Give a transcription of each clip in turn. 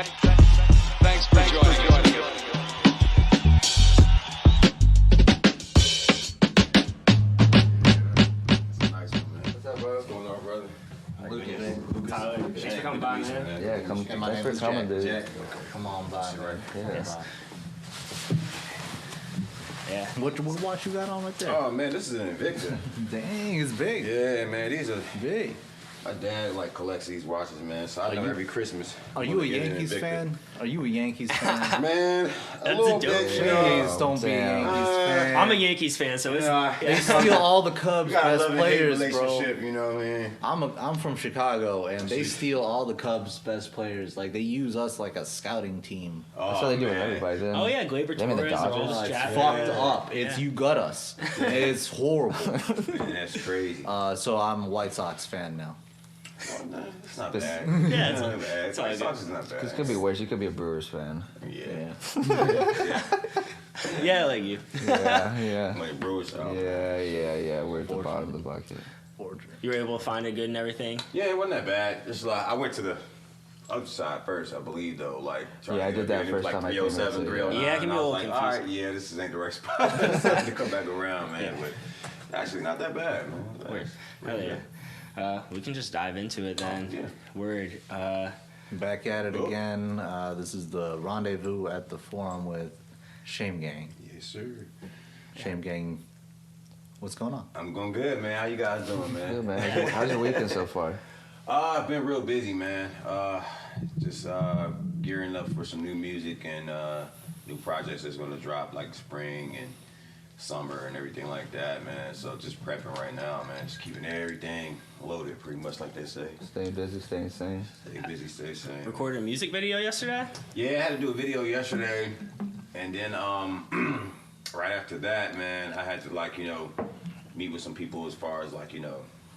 Thanks for joining us. Nice one, man. What's up, bro? What's going on, brother? Lucas. Tyler, thanks for coming by, man. Yeah, Thanks for coming, dude. Jack. Come on by, man. Yes. Yeah. What watch you got on right there? Oh, man, this is an Invicta. Dang, it's big. Yeah, man, these are... Big. My dad, like, collects these watches, man, so I know every Christmas. Are you a Yankees fan? Are you a Yankees fan? Man, That's a little a dope bit. shit. Please don't be a Yankees fan. I'm a Yankees fan, so it's They steal all the Cubs' We got a best love-and-hate players, bro. relationship, you know what I mean? I'm from Chicago, and they steal all the Cubs' best players. Like, they use us like a scouting team. That's what they do with man. everybody. Then. Oh yeah, Gleyber Them and the Torres are all Dodgers. just It's jabbing. fucked up. It's Yeah. you gut us. It's horrible. Man, that's crazy. So I'm a White Sox fan now. Oh, no, it's not This- bad. Yeah, it's not bad. it's all White good. Sox is not bad. This could be worse. You could be a Brewers fan. Yeah. Yeah, like you. Yeah. Like Brewers. Yeah. We're at the bottom of the bucket. You were able to find it good and everything. Yeah, it wasn't that bad. It's like I went to the other side first, I believe, though. Like, trying Yeah, I to did get that there, and it was first like time I came here, 307, too. 309. Yeah, it can be and I a was little like, all right, confusing. yeah, this ain't the right spot. It's time to come back around, man. Yeah. But actually, not that bad, man. Word. Hell yeah. We can just dive into it then. Yeah. Word. Back at it again. This is the Rendezvous at the Forum with Shame Gang. Yes, sir. Shame Gang, what's going on? I'm going good, man. How you guys doing, man? Good, man. How's your weekend so far? I've been real busy, man. Just gearing up for some new music and new projects that's going to drop like spring and summer and everything like that, man. So just prepping right now, man. Just keeping everything loaded, pretty much like they say. Staying busy, staying sane. Stay busy, stay sane. Recorded a music video yesterday? Yeah, I had to do a video yesterday, and then right after that, man, I had to meet with some people as far as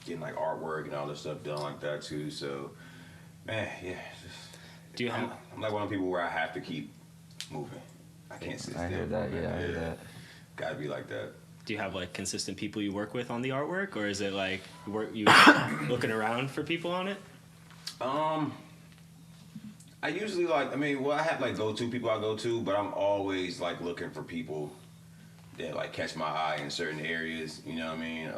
getting like artwork and all this stuff done like that too. So, man, yeah, Do you have I'm like one of the people where I have to keep moving. I can't sit still. I hear that. Yeah, I hear that. Gotta be like that. Do you have like consistent people you work with on the artwork, or is it like you looking around for people on it? I usually I have like go-to people I go to, but I'm always like looking for people that like catch my eye in certain areas. You know what I mean?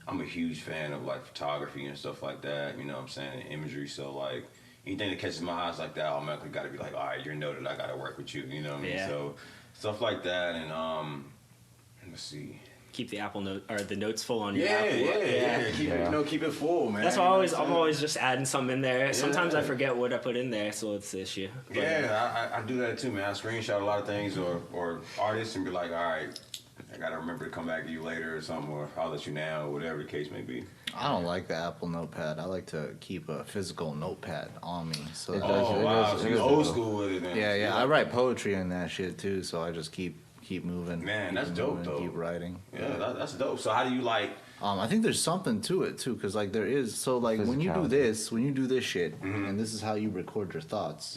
I'm a huge fan of like photography and stuff like that. You know what I'm saying? And imagery. So like anything that catches my eyes like that, I automatically got to be like, all right, you're noted. I got to work with you. You know what I mean? Yeah. So stuff like that, and let's see. Keep the Apple note or the notes full on your Yeah. Apple. Keep it full, man. That's why You know what I'm always just adding something in there. Sometimes I Yeah. forget what I put in there, so it's the issue. But, Yeah, I do that too, man. I screenshot a lot of things or artists and be like, all right, I gotta remember to come back to you later or something, or I'll let you now, or whatever the case may be. I don't like the Apple Notepad. I like to keep a physical notepad on me. So It that- does. Oh wow, is- so it you is old dope. school with it, man. yeah. I write poetry and that shit too. So I just keep moving. Man, keep that's dope, moving, though. Keep writing. Yeah, that's dope. So how do you like? I think there's something to it too, because like there is. So like when you do this shit, and this is how you record your thoughts.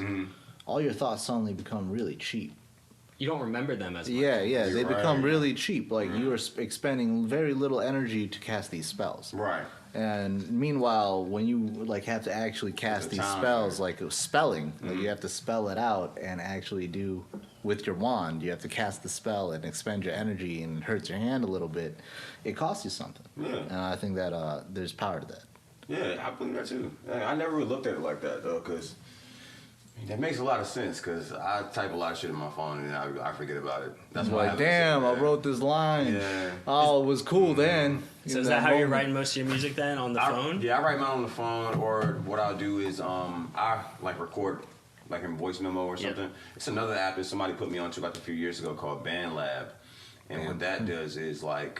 All your thoughts suddenly become really cheap. you don't remember them as much. Yeah, You're they right. become really cheap. Like you are expending very little energy to cast these spells. Right. And meanwhile, when you like have to actually cast the these time, spells, right. like spelling, like you have to spell it out and actually do with your wand. You have to cast the spell and expend your energy, and it hurts your hand a little bit. It costs you something. Yeah. And I think that there's power to that. Yeah, I believe that too. I never really looked at it like that though, because that makes a lot of sense. Because I type a lot of shit in my phone and then I forget about it. That's why. Like, damn, I wrote this line. Yeah. Oh, it was cool then. So In is that how you're moment. writing most of your music then, on the phone? Yeah, I write mine on the phone, or what I'll do is I like record like in voice memo or something. It's another app that somebody put me onto like a few years ago called BandLab, and what that does is like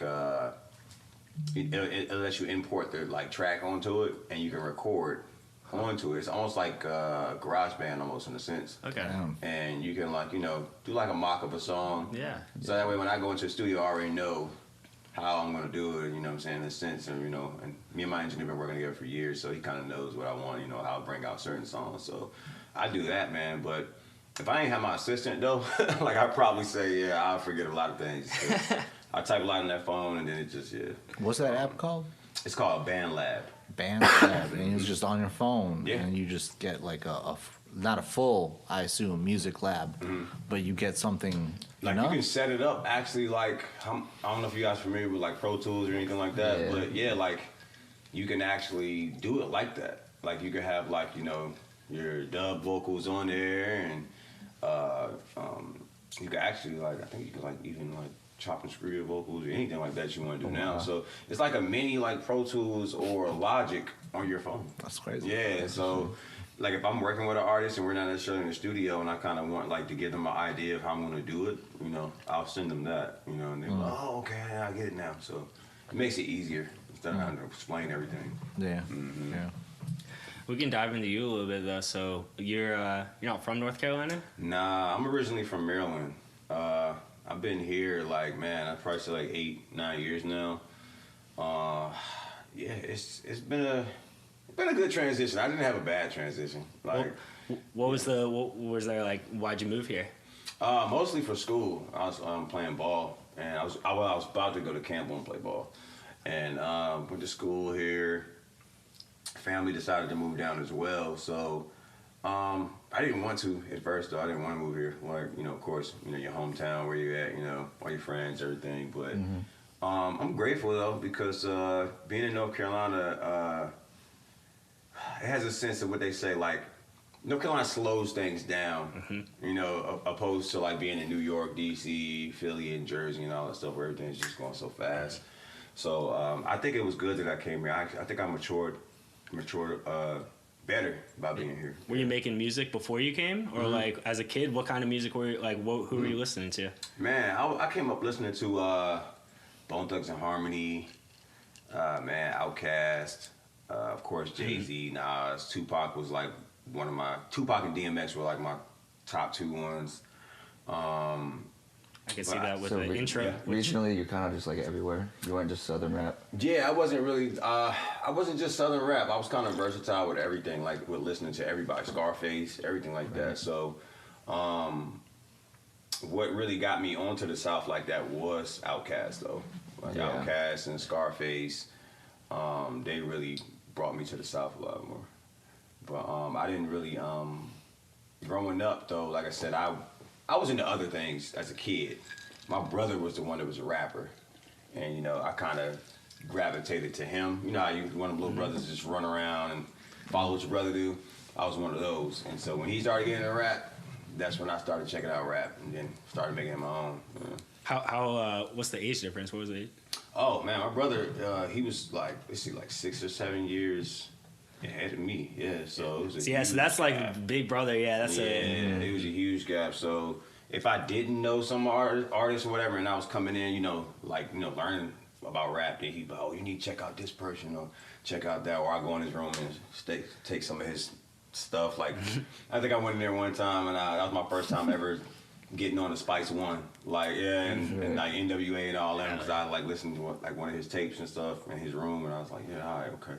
it lets you import the like track onto it, and you can record onto it. It's almost like GarageBand almost in a sense. Okay. Damn. And you can do like a mock of a song. Yeah. So that way when I go into the studio, I already know how I'm gonna do it, you know what I'm saying, in a sense. And and me and my engineer been working together for years, so he kinda knows what I want, how I'll bring out certain songs. So I do that, man. But if I ain't have my assistant though, like I'd probably say, I'll forget a lot of things. I type a lot on that phone and then it just What's that app called? It's called a band lab. Band lab, and it's just on your phone, Yeah. and you just get like not a full, I assume, music lab, but you get something. Like you can set it up actually. Like I don't know if you guys are familiar with like Pro Tools or anything like that, Yeah. but yeah, like you can actually do it like that. Like you can have like your dub vocals on there, and you can actually like I think you can like even like chop and screw your vocals or anything like that you want to do now. Wow. So it's like a mini like Pro Tools or Logic on your phone. That's crazy. Yeah, so like if I'm working with an artist and we're not necessarily in the studio and I kind of want like to give them an idea of how I'm going to do it, I'll send them that, and they're like, oh, okay, I get it now. So it makes it easier instead of having to explain everything. Yeah. Yeah. We can dive into you a little bit though. So you're not from North Carolina? Nah, I'm originally from Maryland. I've been here like, man, I'd probably say like 8-9 years now. Yeah, it's been a good transition. I didn't have a bad transition. Like, What was there like? Why'd you move here? mostly for school. I was playing ball, and I was about to go to Campbell and play ball, and went to school here. Family decided to move down as well, so I didn't want to at first. Though I didn't want to move here. Like of course, your hometown, where you at, all your friends, everything. But I'm grateful though because being in North Carolina, it has a sense of what they say like. North Carolina slows things down, opposed to like being in New York, D.C., Philly, and Jersey, and all that stuff where everything's just going so fast. So I think it was good that I came here. I think I matured better by being here. Were you making music before you came, or like as a kid? What kind of music were you like? Who were you listening to? Man, I came up listening to Bone Thugs and Harmony, Outkast, of course Jay-Z, Nas, Tupac was like one of my Tupac and DMX were like my top two ones. I can see that with the intro. yeah. Regionally, you're kind of just like everywhere. You weren't just Southern rap. Yeah, I wasn't really. I wasn't just Southern rap. I was kind of versatile with everything, like with listening to everybody, Scarface, everything like that. So, what really got me onto the South like that was Outkast, though. Like Outkast and Scarface, they really brought me to the South a lot more. But I didn't really. Growing up, though, like I said, I was into other things as a kid. My brother was the one that was a rapper. And, I kind of gravitated to him. You know how one of them little brothers just run around and follow what your brother do? I was one of those. And so when he started getting into rap, that's when I started checking out rap and then started making it my own. Yeah. How what's the age difference? What was the age? Oh, man, my brother, he was like 6 or 7 years ahead of me. Yeah, so it was a So that's like big brother. Yeah, that's it was a huge gap. So if I didn't know some artists or whatever, and I was coming in, learning about rap, then he'd be, oh, you need to check out this person or check out that, or I go in his room and take some of his stuff. Like, I think I went in there one time, and that was my first time ever getting on the Spice One, and like NWA and all that, because I like listened to like one of his tapes and stuff in his room, and I was like, yeah, all right, okay.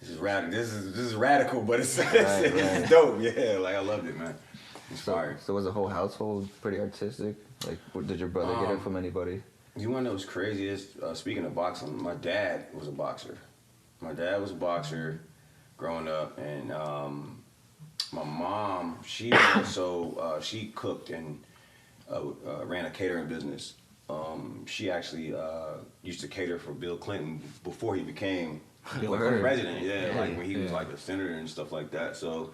This is radical. This is radical, but it's it's dope. Yeah, like I loved it, man. Inspired. So was the whole household pretty artistic? Like, did your brother get it from anybody? You want to know what's crazy is, speaking of boxing, my dad was a boxer. My dad was a boxer growing up, and my mom, she also she cooked and ran a catering business. She actually used to cater for Bill Clinton before he became president. Yeah, like when he was like a senator and stuff like that. So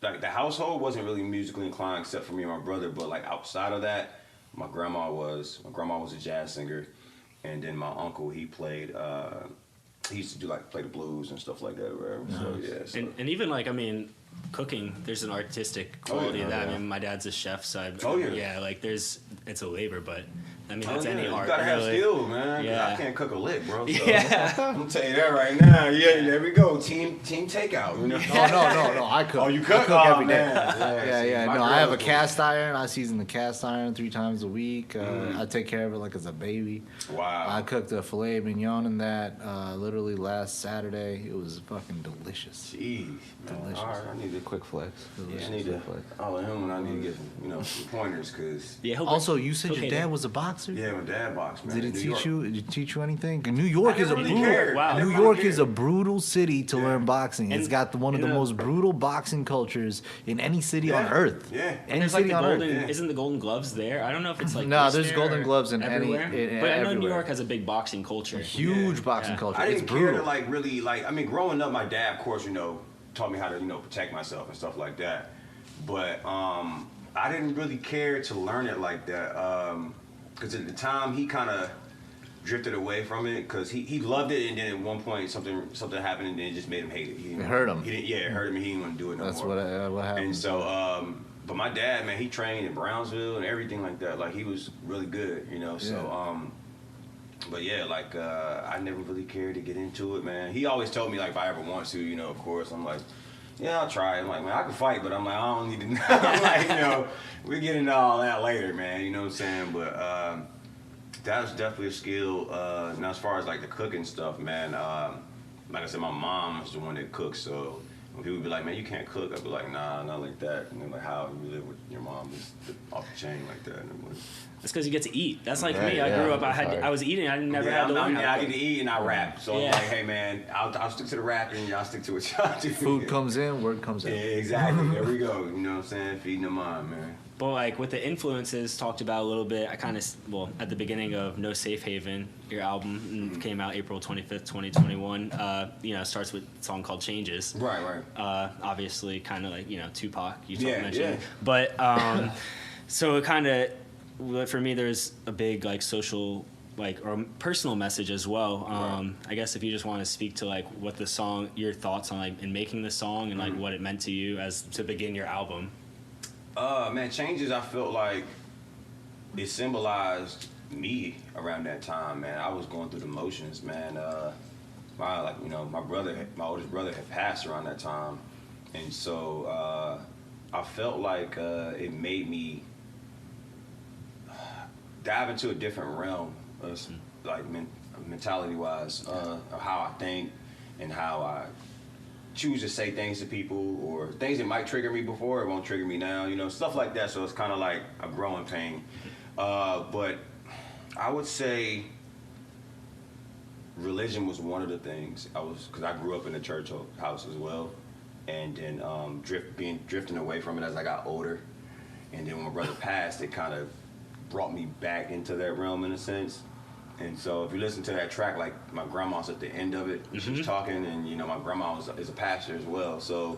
the household wasn't really musically inclined except for me and my brother, but like outside of that, my grandma was a jazz singer, and then my uncle, he played he used to do like play the blues and stuff like that, whatever. So yeah. So. And even like cooking, there's an artistic quality of that. I mean, my dad's a chef, so like it's a labor, but I mean, that's any art. You gotta have really. skill, man. Yeah. I can't cook a lick, bro. So Yeah. I'm gonna tell you that right now. Yeah, there we go. Team takeout. You know? No. I cook. Oh, you cook? I cook every day. Yeah. No, I have a cast iron. I season the cast iron 3 times a week. I take care of it like it's a baby. Wow. I cooked a filet mignon in that literally last Saturday. It was fucking delicious. Jeez, man. Delicious. All right, I need to Quick flex. I need to follow him, and I need to get some pointers, cause Also, you said your dad was a boxer. boxer? Yeah, my dad boxed, man. Did New it teach you anything? New York is a really brutal. cared. Wow. New York is a brutal city to learn boxing. It's And- got one of the most brutal boxing cultures in any city on earth. Yeah. Any There's city like the on golden, earth. isn't the Golden Gloves there? I don't know if it's like No, this there's there Golden or Gloves in any- everywhere. in but I know New everywhere. York has a big boxing culture. Huge boxing Yeah. culture. I It's didn't care brutal. to like really like. I mean, growing up, my dad, of course, taught me how to protect myself and stuff like that. But I didn't really care to learn it like that because at the time he kind of drifted away from it because he loved it, and then at one point something happened and then it just made him hate it. It hurt him. It hurt him. He didn't want to do it no That's more. what happened. And so, but my dad, man, he trained in Brownsville and everything like that. Like he was really good, So, but yeah, like I never really cared to get into it, man. He always told me like if I ever want to, of course. I'm like, yeah, I'll try. I'm like, man, I can fight, but I'm like, I don't need to know. I'm like, we get into all that later, man. You know what I'm saying? But that was definitely a skill. Now as far as like the cooking stuff, man, like I said, my mom is the one that cooks, so when people be like, man, you can't cook, I'd be like, nah, not like that. And they're like, how you live with your mom just off the chain like that? And I'm like, That's because you get to eat. That's like me. Yeah, I grew up. yeah, I was eating. I never had to learn how to I cook. get to eat and I rap. So Yeah. I'm like, hey man, I'll stick to the rapping, y'all stick to what y'all do. Food comes in, word comes Yeah, out. exactly. There we go. You know what I'm saying? Feeding the mind, man. But like with the influences talked about a little bit, I kind of at the beginning of No Safe Haven, your album came out April 25th, 2021. Starts with a song called Changes. Right. Obviously, kind of like Tupac. You mentioned, yeah. but so it kind of for me there's a big like social or personal message as well. Right. I guess if you just want to speak to like what the song, your thoughts on like in making the song and like what it meant to you as to begin your album. Man, Changes, I felt like it symbolized me around that time, man. I was going through the motions, man. My oldest brother had passed around that time. And so I felt like it made me dive into a different realm, like mentality-wise, of how I think and how I choose to say things to people, or things that might trigger me before, it won't trigger me now, stuff like that. So it's kind of like a growing pain. But I would say religion was one of the things. Because I grew up in a church house as well, and then drifting away from it as I got older. And then when my brother passed, it kind of brought me back into that realm in a sense. And so if you listen to that track, like my grandma's at the end of it, she's talking, and my grandma is a pastor as well. So,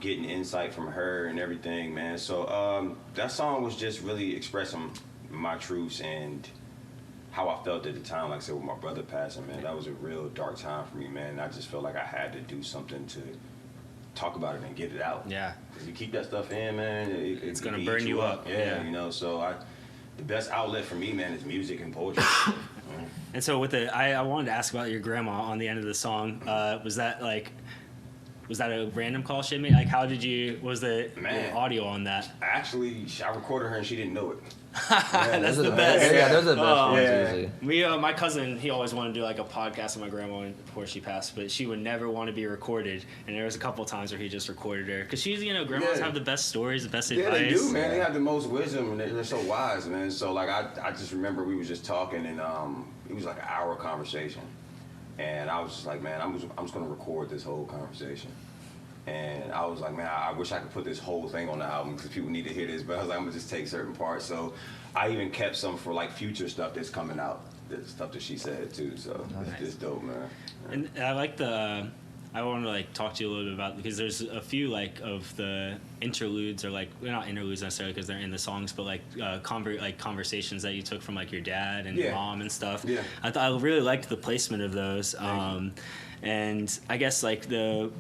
getting insight from her and everything, man. So that song was just really expressing my truths and how I felt at the time. Like I said, with my brother passing, man, that was a real dark time for me, man. I just felt like I had to do something to talk about it and get it out. Yeah. Because you keep that stuff in, man, It's gonna eat burn you up. Yeah. So the best outlet for me, man, is music and poetry. And so with I wanted to ask about your grandma on the end of the song. Was that a random call she made? Like, was the audio on that? Actually, I recorded her and she didn't know it. That's the best. Yeah, those are the best ones yeah. usually. My cousin, he always wanted to do like a podcast with my grandma before she passed, but she would never want to be recorded. And there was a couple of times where he just recorded her because she's, grandmas have the best stories, the best advice. Yeah, they do, man. They have the most wisdom and they're so wise, man. So like, I just remember we was just talking and it was like an hour conversation, and I was just like, man, I'm just gonna record this whole conversation. And I was like, man, I wish I could put this whole thing on the album because people need to hear this. But I was like, I'm gonna just take certain parts. So I even kept some for like future stuff that's coming out, the stuff that she said too. So it's dope, man. And I like I want to like talk to you a little bit about, because there's a few like of the interludes, or like not interludes necessarily because they're in the songs, but like conversations that you took from like your dad and your mom and stuff. Yeah. I really liked the placement of those. And I guess like the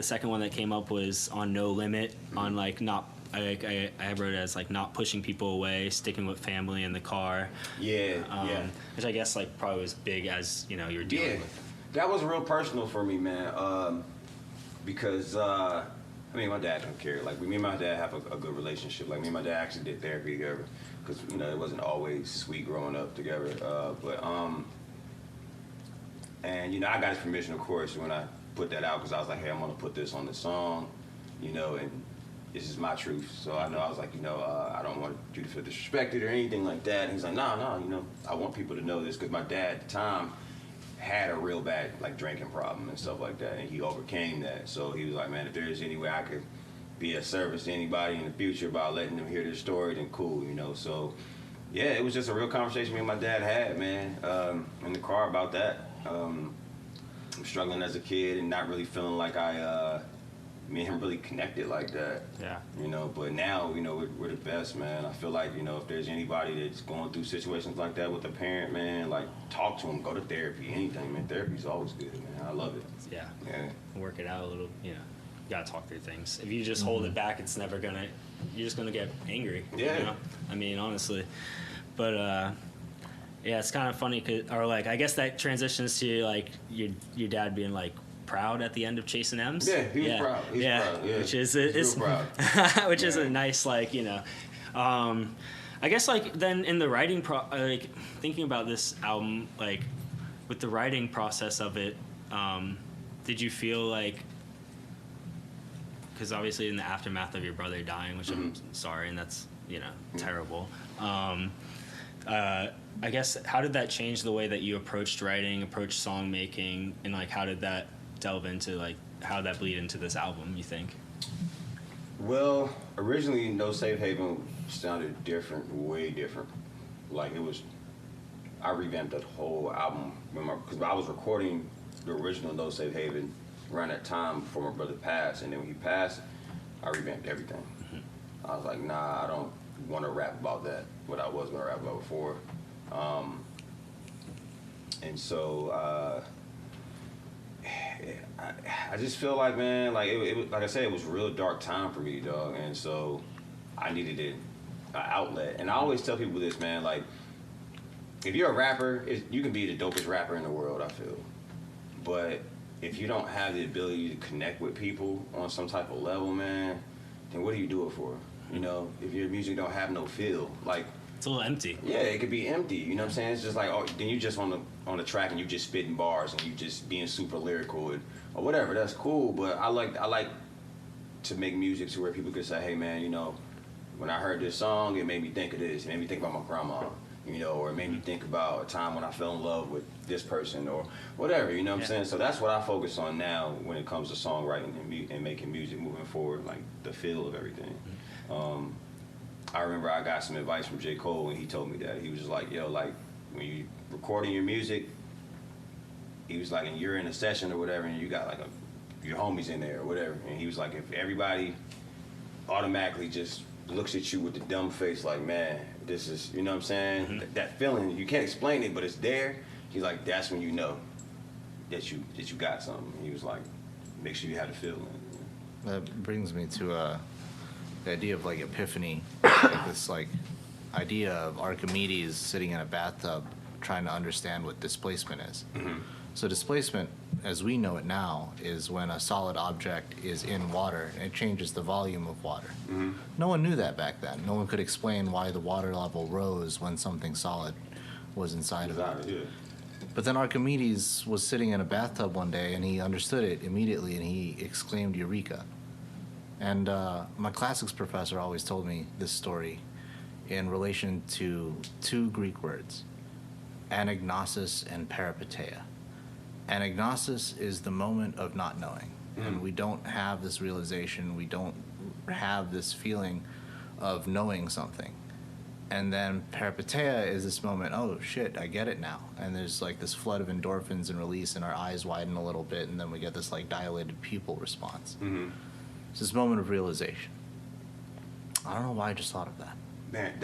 second one that came up was on No Limit, on like not. I wrote it as like not pushing people away, sticking with family in the car. Which I guess like probably was big as you're dealing with. That was real personal for me, man. Because my dad don't care. Like me and my dad have a good relationship. Like me and my dad actually did therapy together, because it wasn't always sweet growing up together. And I got his permission, of course, when I put that out, because I was like, hey, I'm gonna put this on the song, and this is my truth. So I know I was like, I don't want you to feel disrespected or anything like that. And he's like, no, I want people to know this because my dad at the time had a real bad like drinking problem and stuff like that, and he overcame that. So he was like, man, if there's any way I could be of service to anybody in the future by letting them hear this story, then cool, So yeah, it was just a real conversation me and my dad had, man, in the car about that. I'm struggling as a kid and not really feeling like me and him really connected like that. Yeah. But now, we're the best, man. I feel like, if there's anybody that's going through situations like that with a parent, man, like, talk to them, go to therapy, anything, man. Therapy's always good, man. I love it. Yeah. Yeah. Work it out a little, You gotta talk through things. If you just hold it back, it's never gonna, you're just gonna get angry. Yeah. I mean, honestly. But, yeah, it's kind of funny, I guess that transitions to, like, your dad being, like, proud at the end of Chasing M's. Yeah, he was proud. He was proud. Yeah. Which is He's real proud. which is a nice, like, I guess, like, then in the writing thinking about this album, like, with the writing process of it, did you feel like, because obviously in the aftermath of your brother dying, which I'm sorry, and that's terrible. I guess, how did that change the way that you approached writing, approached song making, and like how did that delve into like how that bleed into this album, you think? Well, originally No Safe Haven sounded different, way different. Like I revamped that whole album because I was recording the original No Safe Haven around that time before my brother passed, and then when he passed, I revamped everything. I was like, nah, I don't want to rap about that, what I was going to rap about before. And so I just feel like, man, like it like I said, it was a real dark time for me, dog. And so I needed an outlet. And I always tell people this, man, like, if you're a rapper, you can be the dopest rapper in the world, I feel. But if you don't have the ability to connect with people on some type of level, man, then what do you do it for? If your music don't have no feel, like, it's a little empty. Yeah, it could be empty. You know what I'm saying? It's just like, then you just on the track and you just spitting bars and you just being super lyrical or whatever. That's cool, but I like to make music to where people could say, hey man, when I heard this song, it made me think of this. It made me think about my grandma, or it made me think about a time when I fell in love with this person or whatever. You know what I'm saying? So that's what I focus on now when it comes to songwriting and making music moving forward, like the feel of everything. I remember I got some advice from J. Cole when he told me that. He was just like, yo, like, when you recording your music, he was like, and you're in a session or whatever, and you got like your homies in there or whatever, and he was like, if everybody automatically just looks at you with the dumb face like, man, this is, you know what I'm saying? That feeling, you can't explain it, but it's there. He's like, that's when you know that you got something. He was like, make sure you have the feeling. That brings me to the idea of like epiphany, like this like idea of Archimedes sitting in a bathtub trying to understand what displacement is. So displacement, as we know it now, is when a solid object is in water and it changes the volume of water. No one knew that back then. No one could explain why the water level rose when something solid was inside of it. Yeah. But then Archimedes was sitting in a bathtub one day and he understood it immediately and he exclaimed, Eureka. And my classics professor always told me this story in relation to two Greek words, anagnosis and peripeteia. Anagnosis is the moment of not knowing. And we don't have this realization, we don't have this feeling of knowing something. And then peripeteia is this moment, oh shit, I get it now. And there's like this flood of endorphins and release and our eyes widen a little bit and then we get this like dilated pupil response. It's this moment of realization. I don't know why I just thought of that. Man,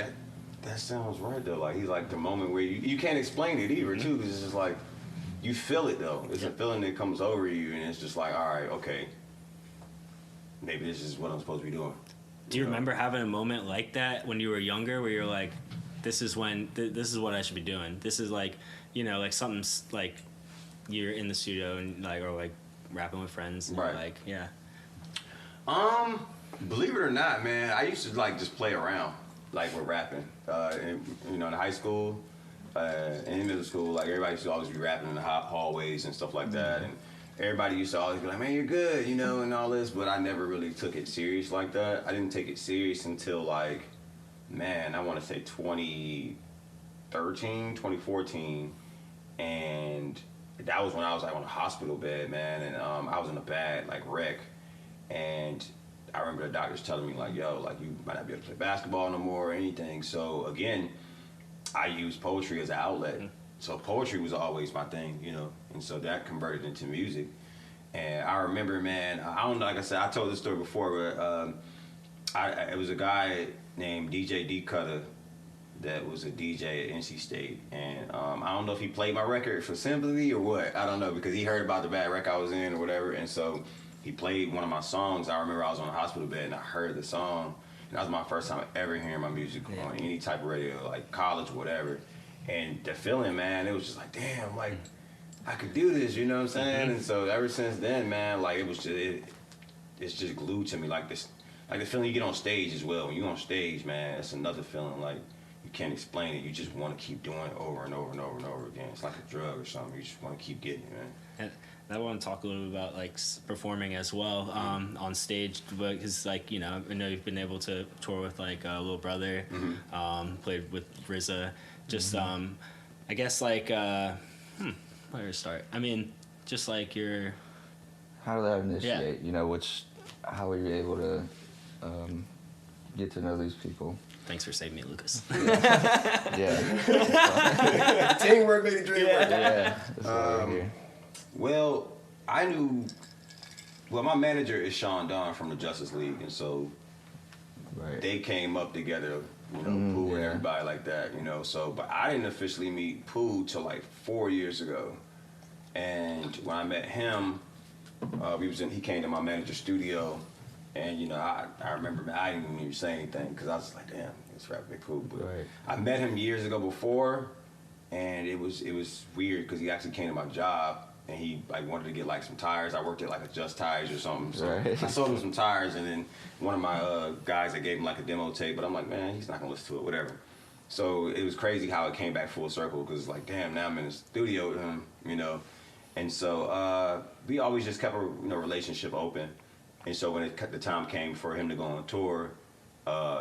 that sounds right though. Like he's like the moment where you can't explain it either too, because it's just like you feel it though. It's a feeling that comes over you, and it's just like, all right, okay, maybe this is what I'm supposed to be doing. Do you remember having a moment like that when you were younger, where you're like, this is when this is what I should be doing. This is like, like something's like you're in the studio and like or like rapping with friends, and right? Like yeah. Believe it or not, man, I used to like just play around, like with rapping. In high school, and in middle school, like everybody used to always be rapping in the hallways and stuff like that. And everybody used to always be like, man, you're good, you know, and all this, but I never really took it serious like that. I didn't take it serious until like, man, I want to say 2013, 2014, and that was when I was like on a hospital bed, man, and I was in a bad like wreck, and I remember the doctors telling me like, yo, like you might not be able to play basketball no more or anything. So again, I used poetry as an outlet. So poetry was always my thing, you know, and so that converted into music. And I remember, man, I don't know, like I said, I told this story before, but it was a guy named DJ D Cutter that was a DJ at NC State, and I don't know if he played my record for sympathy or what. I don't know, because he heard about the bad wreck I was in or whatever, and so he played one of my songs. I remember I was on a hospital bed and I heard the song, and that was my first time ever hearing my music on any type of radio, like college, whatever. And the feeling, man, it was just like, damn, like I could do this, you know what I'm saying? And so ever since then, man, like it was just, it's just glued to me, like this, like the feeling you get on stage as well. When you're on stage, man, it's another feeling, like you can't explain it. You just want to keep doing it over and over and over and over again. It's like a drug or something. You just want to keep getting it, man. And I want to talk a little bit about like performing as well on stage, because like, you know, I know you've been able to tour with like Little Brother, played with RZA. Just I guess like where to start? I mean, just like your How did that initiate? You know, how were you able to get to know these people? Thanks for saving me, Lucas. Yeah. Teamwork made the dream work. Yeah. That's why we're here. Well, my manager is Sean Don from the Justice League, and so they came up together, you know, Pooh and everybody like that, you know. So, but I didn't officially meet Pooh till like 4 years ago, and when I met him, he came to my manager's studio, and you know, I remember, man, I didn't even say anything because I was like, damn, it's rap Big Pooh. But I met him years ago before, and it was weird because he actually came to my job. And he like wanted to get like some tires. I worked at like a Just Tires or something. So I sold him some tires, and then one of my guys, I gave him like a demo tape, but I'm like, man, he's not gonna listen to it, whatever. So it was crazy how it came back full circle, because like, damn, now I'm in the studio with him, you know. And so we always just kept a relationship open. And so when the time came for him to go on tour,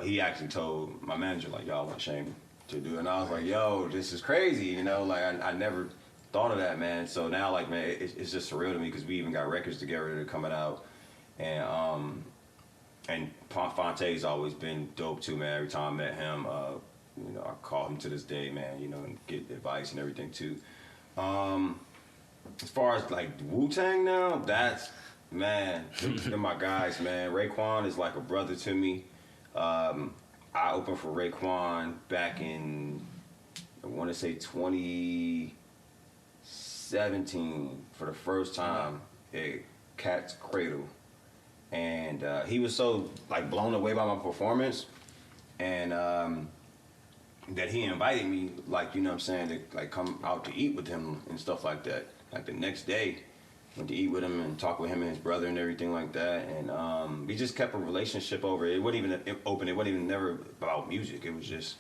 he actually told my manager like, y'all want Shane to do it. And I was like, yo, this is crazy, you know, like I never thought of that, man. So now, like, man, it's just surreal to me, because we even got records together that are coming out, and Fonte's always been dope too, man. Every time I met him, you know, I call him to this day, man, you know, and get advice and everything too. As far as like Wu-Tang now, that's, man, they're my guys, man. Raekwon is like a brother to me. I opened for Raekwon back in, I want to say 2017 for the first time at Cat's Cradle, and he was so like blown away by my performance, and that he invited me, like, you know what I'm saying, to like come out to eat with him and stuff like that. Like the next day, went to eat with him and talk with him and his brother and everything like that, and we just kept a relationship over. It wasn't even open. It wasn't even never about music. It was just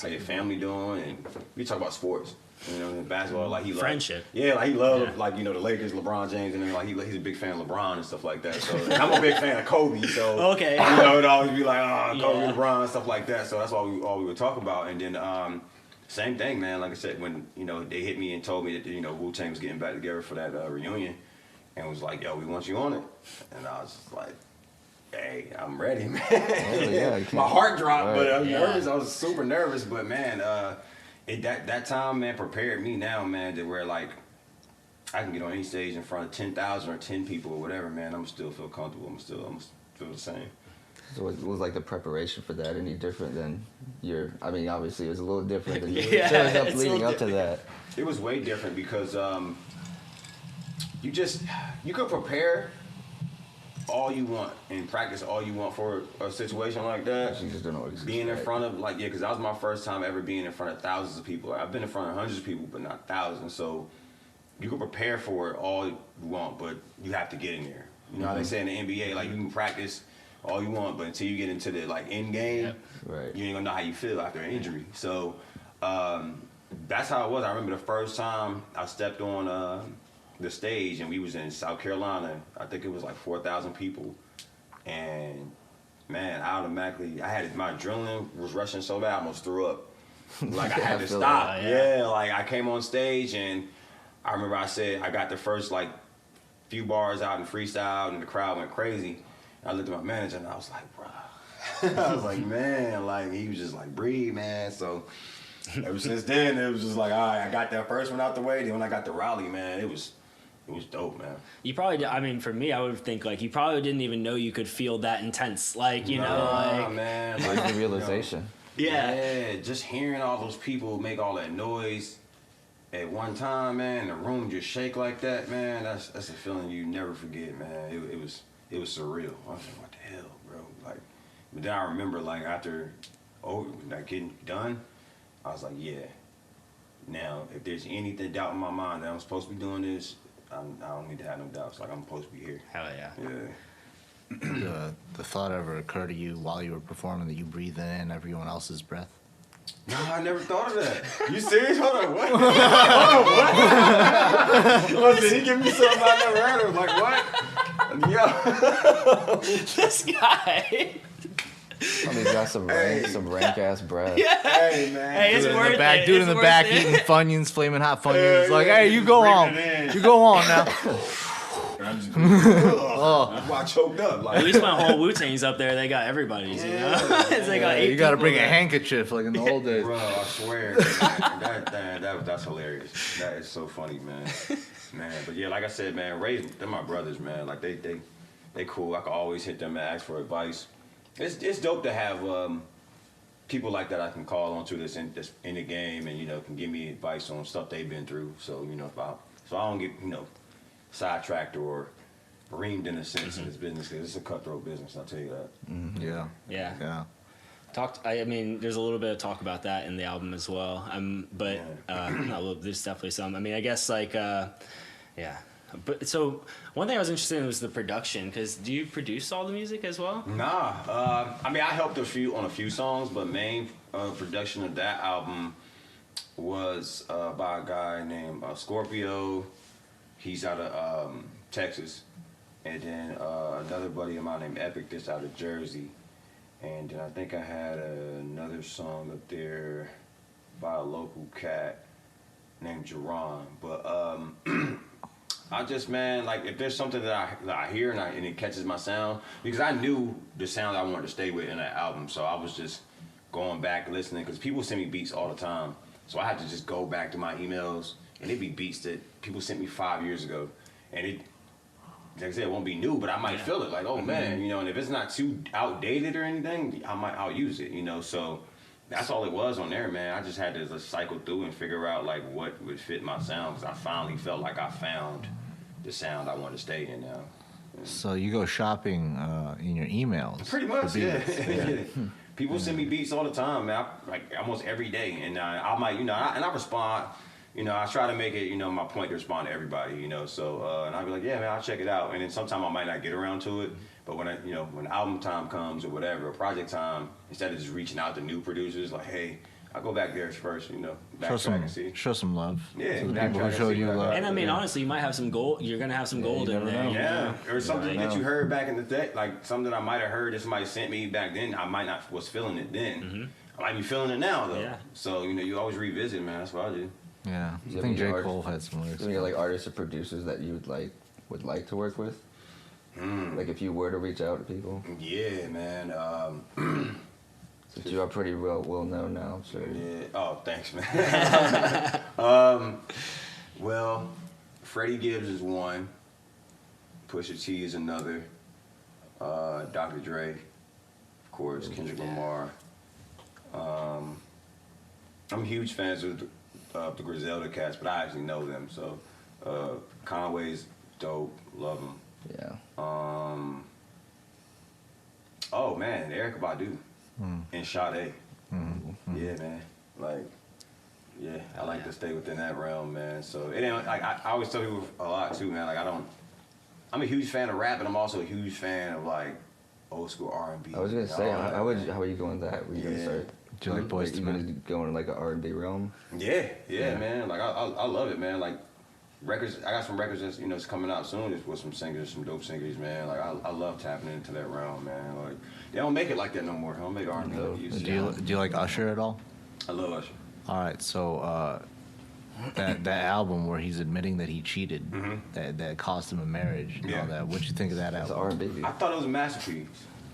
like a family doing, and we talk about sports. You know, basketball, like he loved friendship. Like he loved, like, you know, the Lakers, LeBron James, and then like he's a big fan of LeBron and stuff like that. So I'm a big fan of Kobe. So okay, you know, it'd always be like, Kobe, LeBron, and stuff like that. So that's all we would talk about. And then same thing, man. Like I said, when, you know, they hit me and told me that, you know, Wu-Tang was getting back together for that reunion, and was like, yo, we want you on it. And I was just like, hey, I'm ready, man. My heart dropped, but I was nervous. I was super nervous, but man, that time, man, prepared me now, man, to where like I can get on any stage in front of 10,000 or 10 people or whatever, man. I'm still feel comfortable. I'm still feel the same. So was like the preparation for that any different than I mean, obviously it was a little different than leading up to that. It was way different because you could prepare all you want and practice all you want for a situation like that. You just don't know what being in front of, like, because that was my first time ever being in front of thousands of people. I've been in front of hundreds of people, but not thousands. So you can prepare for it all you want, but you have to get in there. You know how they say in the NBA, like, you can practice all you want, but until you get into the like end game, you ain't gonna know how you feel after an injury. So that's how it was. I remember the first time I stepped on the stage, and we was in South Carolina. I think it was like 4,000 people, and man, I had my adrenaline was rushing so bad I almost threw up. Like I had to stop. Yeah, like I came on stage and I remember I said I got the first like few bars out in freestyle and the crowd went crazy. And I looked at my manager and I was like, bro. I was like, man, like he was just like, breathe, man. So ever since then it was just like, all right, I got that first one out the way. Then when I got the Raleigh, man, it was dope, man. You probably, I mean, for me, I would think like you probably didn't even know you could feel that intense, like you know, like man, like the realization. Yeah, just hearing all those people make all that noise at one time, man, the room just shake like that, man. That's a feeling you never forget, man. It was surreal. I was like, what the hell, bro? Like, but then I remember like after like getting done, I was like, yeah. Now, if there's anything doubt in my mind that I'm supposed to be doing this, I don't need to have no doubts. Like I'm supposed to be here. Hell yeah. Yeah. The thought ever occurred to you while you were performing that you breathe in everyone else's breath? No, I never thought of that. You serious? Hold on, what? Hold on, what? Did he give me something I never heard of? Like, what? Yo. This guy. I mean, he's got some rank ass breath. Yeah. Hey, man. Hey, it's Dude worth in the back, it. dude It's in the worth back it. eating Funyuns, flaming hot Funyuns. Like, hey, you just go bring on. it in. You go on now. I'm just, that's why I choked up. Like, At least when whole Wu-Tang's up there, they got everybody's, you know? They got 8 You got to people bring a there. handkerchief like in the old days. bro, I swear, man, that's hilarious. That is so funny, man. Man, but yeah, like I said, man, they're my brothers, man. Like they cool. I can always hit them and ask for advice. It's dope to have people like that I can call on to that's in the game and, you know, can give me advice on stuff they've been through. So, you know, so I don't get, you know, sidetracked or reamed in a sense in this business, because it's a cutthroat business, I'll tell you that. Yeah. Yeah. I mean, there's a little bit of talk about that in the album as well. But there's definitely some. I mean, I guess like, yeah. But so one thing I was interested in was the production, because do you produce all the music as well? Nah, I mean, I helped on a few songs, but main production of that album was by a guy named Scorpio. He's out of Texas, and then another buddy of mine named Epic that's out of Jersey, and then I think I had another song up there by a local cat named Jerron. But I just, man, like if there's something that I hear and it catches my sound, because I knew the sound I wanted to stay with in that album, so I was just going back listening, because people send me beats all the time, so I had to just go back to my emails, and it'd be beats that people sent me 5 years ago, and it, like I said, it won't be new, but I might feel it, like, oh man, you know, and if it's not too outdated or anything, I'll use it, you know, so that's all it was on there, man. I just had to just cycle through and figure out like what would fit my sound, because I finally felt like I found the sound I want to stay in now. So you go shopping in your emails? Pretty much, for yeah. beats. Yeah. People send me beats all the time, man. Like almost every day, and I might, you know, I respond. You know, I try to make it, you know, my point to respond to everybody, you know. So, and I'll be like, yeah, man, I'll check it out. And then sometimes I might not get around to it, but when when album time comes or whatever, or project time, instead of just reaching out to new producers, like, hey, I'll go back there first, you know, backtrack and see. Show some love. Yeah, to the backtrack people who and showed see you what I love. got. And I mean, honestly, you might have some gold. You're gonna have some gold you in never there. know. you Yeah, know? or something that you heard back in the day, like something I might have heard that somebody sent me back then. I might not was feeling it then. I might be feeling it now though. Yeah. So you know, you always revisit, man. That's what I do. Yeah, Do you I have think any J. Cole had some lyrics. Do you like artists or producers that you would like to work with? Like if you were to reach out to people? Yeah, man. Since you are pretty well known now, I'm sure. Yeah. Oh, thanks, man. Well, Freddie Gibbs is one. Pusha T is another. Dr. Dre, of course. Kendrick Lamar. I'm huge fans of the Griselda cats, but I actually know them. So Conway's dope. Love him. Yeah. Oh man, Erykah Badu and Sade. Yeah, man. Like, yeah, I like to stay within that realm, man. So it ain't like I always tell people a lot too, man. Like I'm a huge fan of rap, and I'm also a huge fan of like old school R&B. I was gonna say, how are you going that? Were you gonna Yeah. start? Do you like Boyz you II Men? gonna go in like an R&B realm? Yeah, man. Like I love it, man. Like records. I got some records that's it's coming out soon. It's with some singers, some dope singers, man. Like I love tapping into that realm, man. Like they don't make it like that no more. They don't make R&B like you. Do you like Usher at all? I love Usher. All right, so that album where he's admitting that he cheated, that cost him a marriage, and all that. What you think of that It's album? R&B. I thought it was a masterpiece.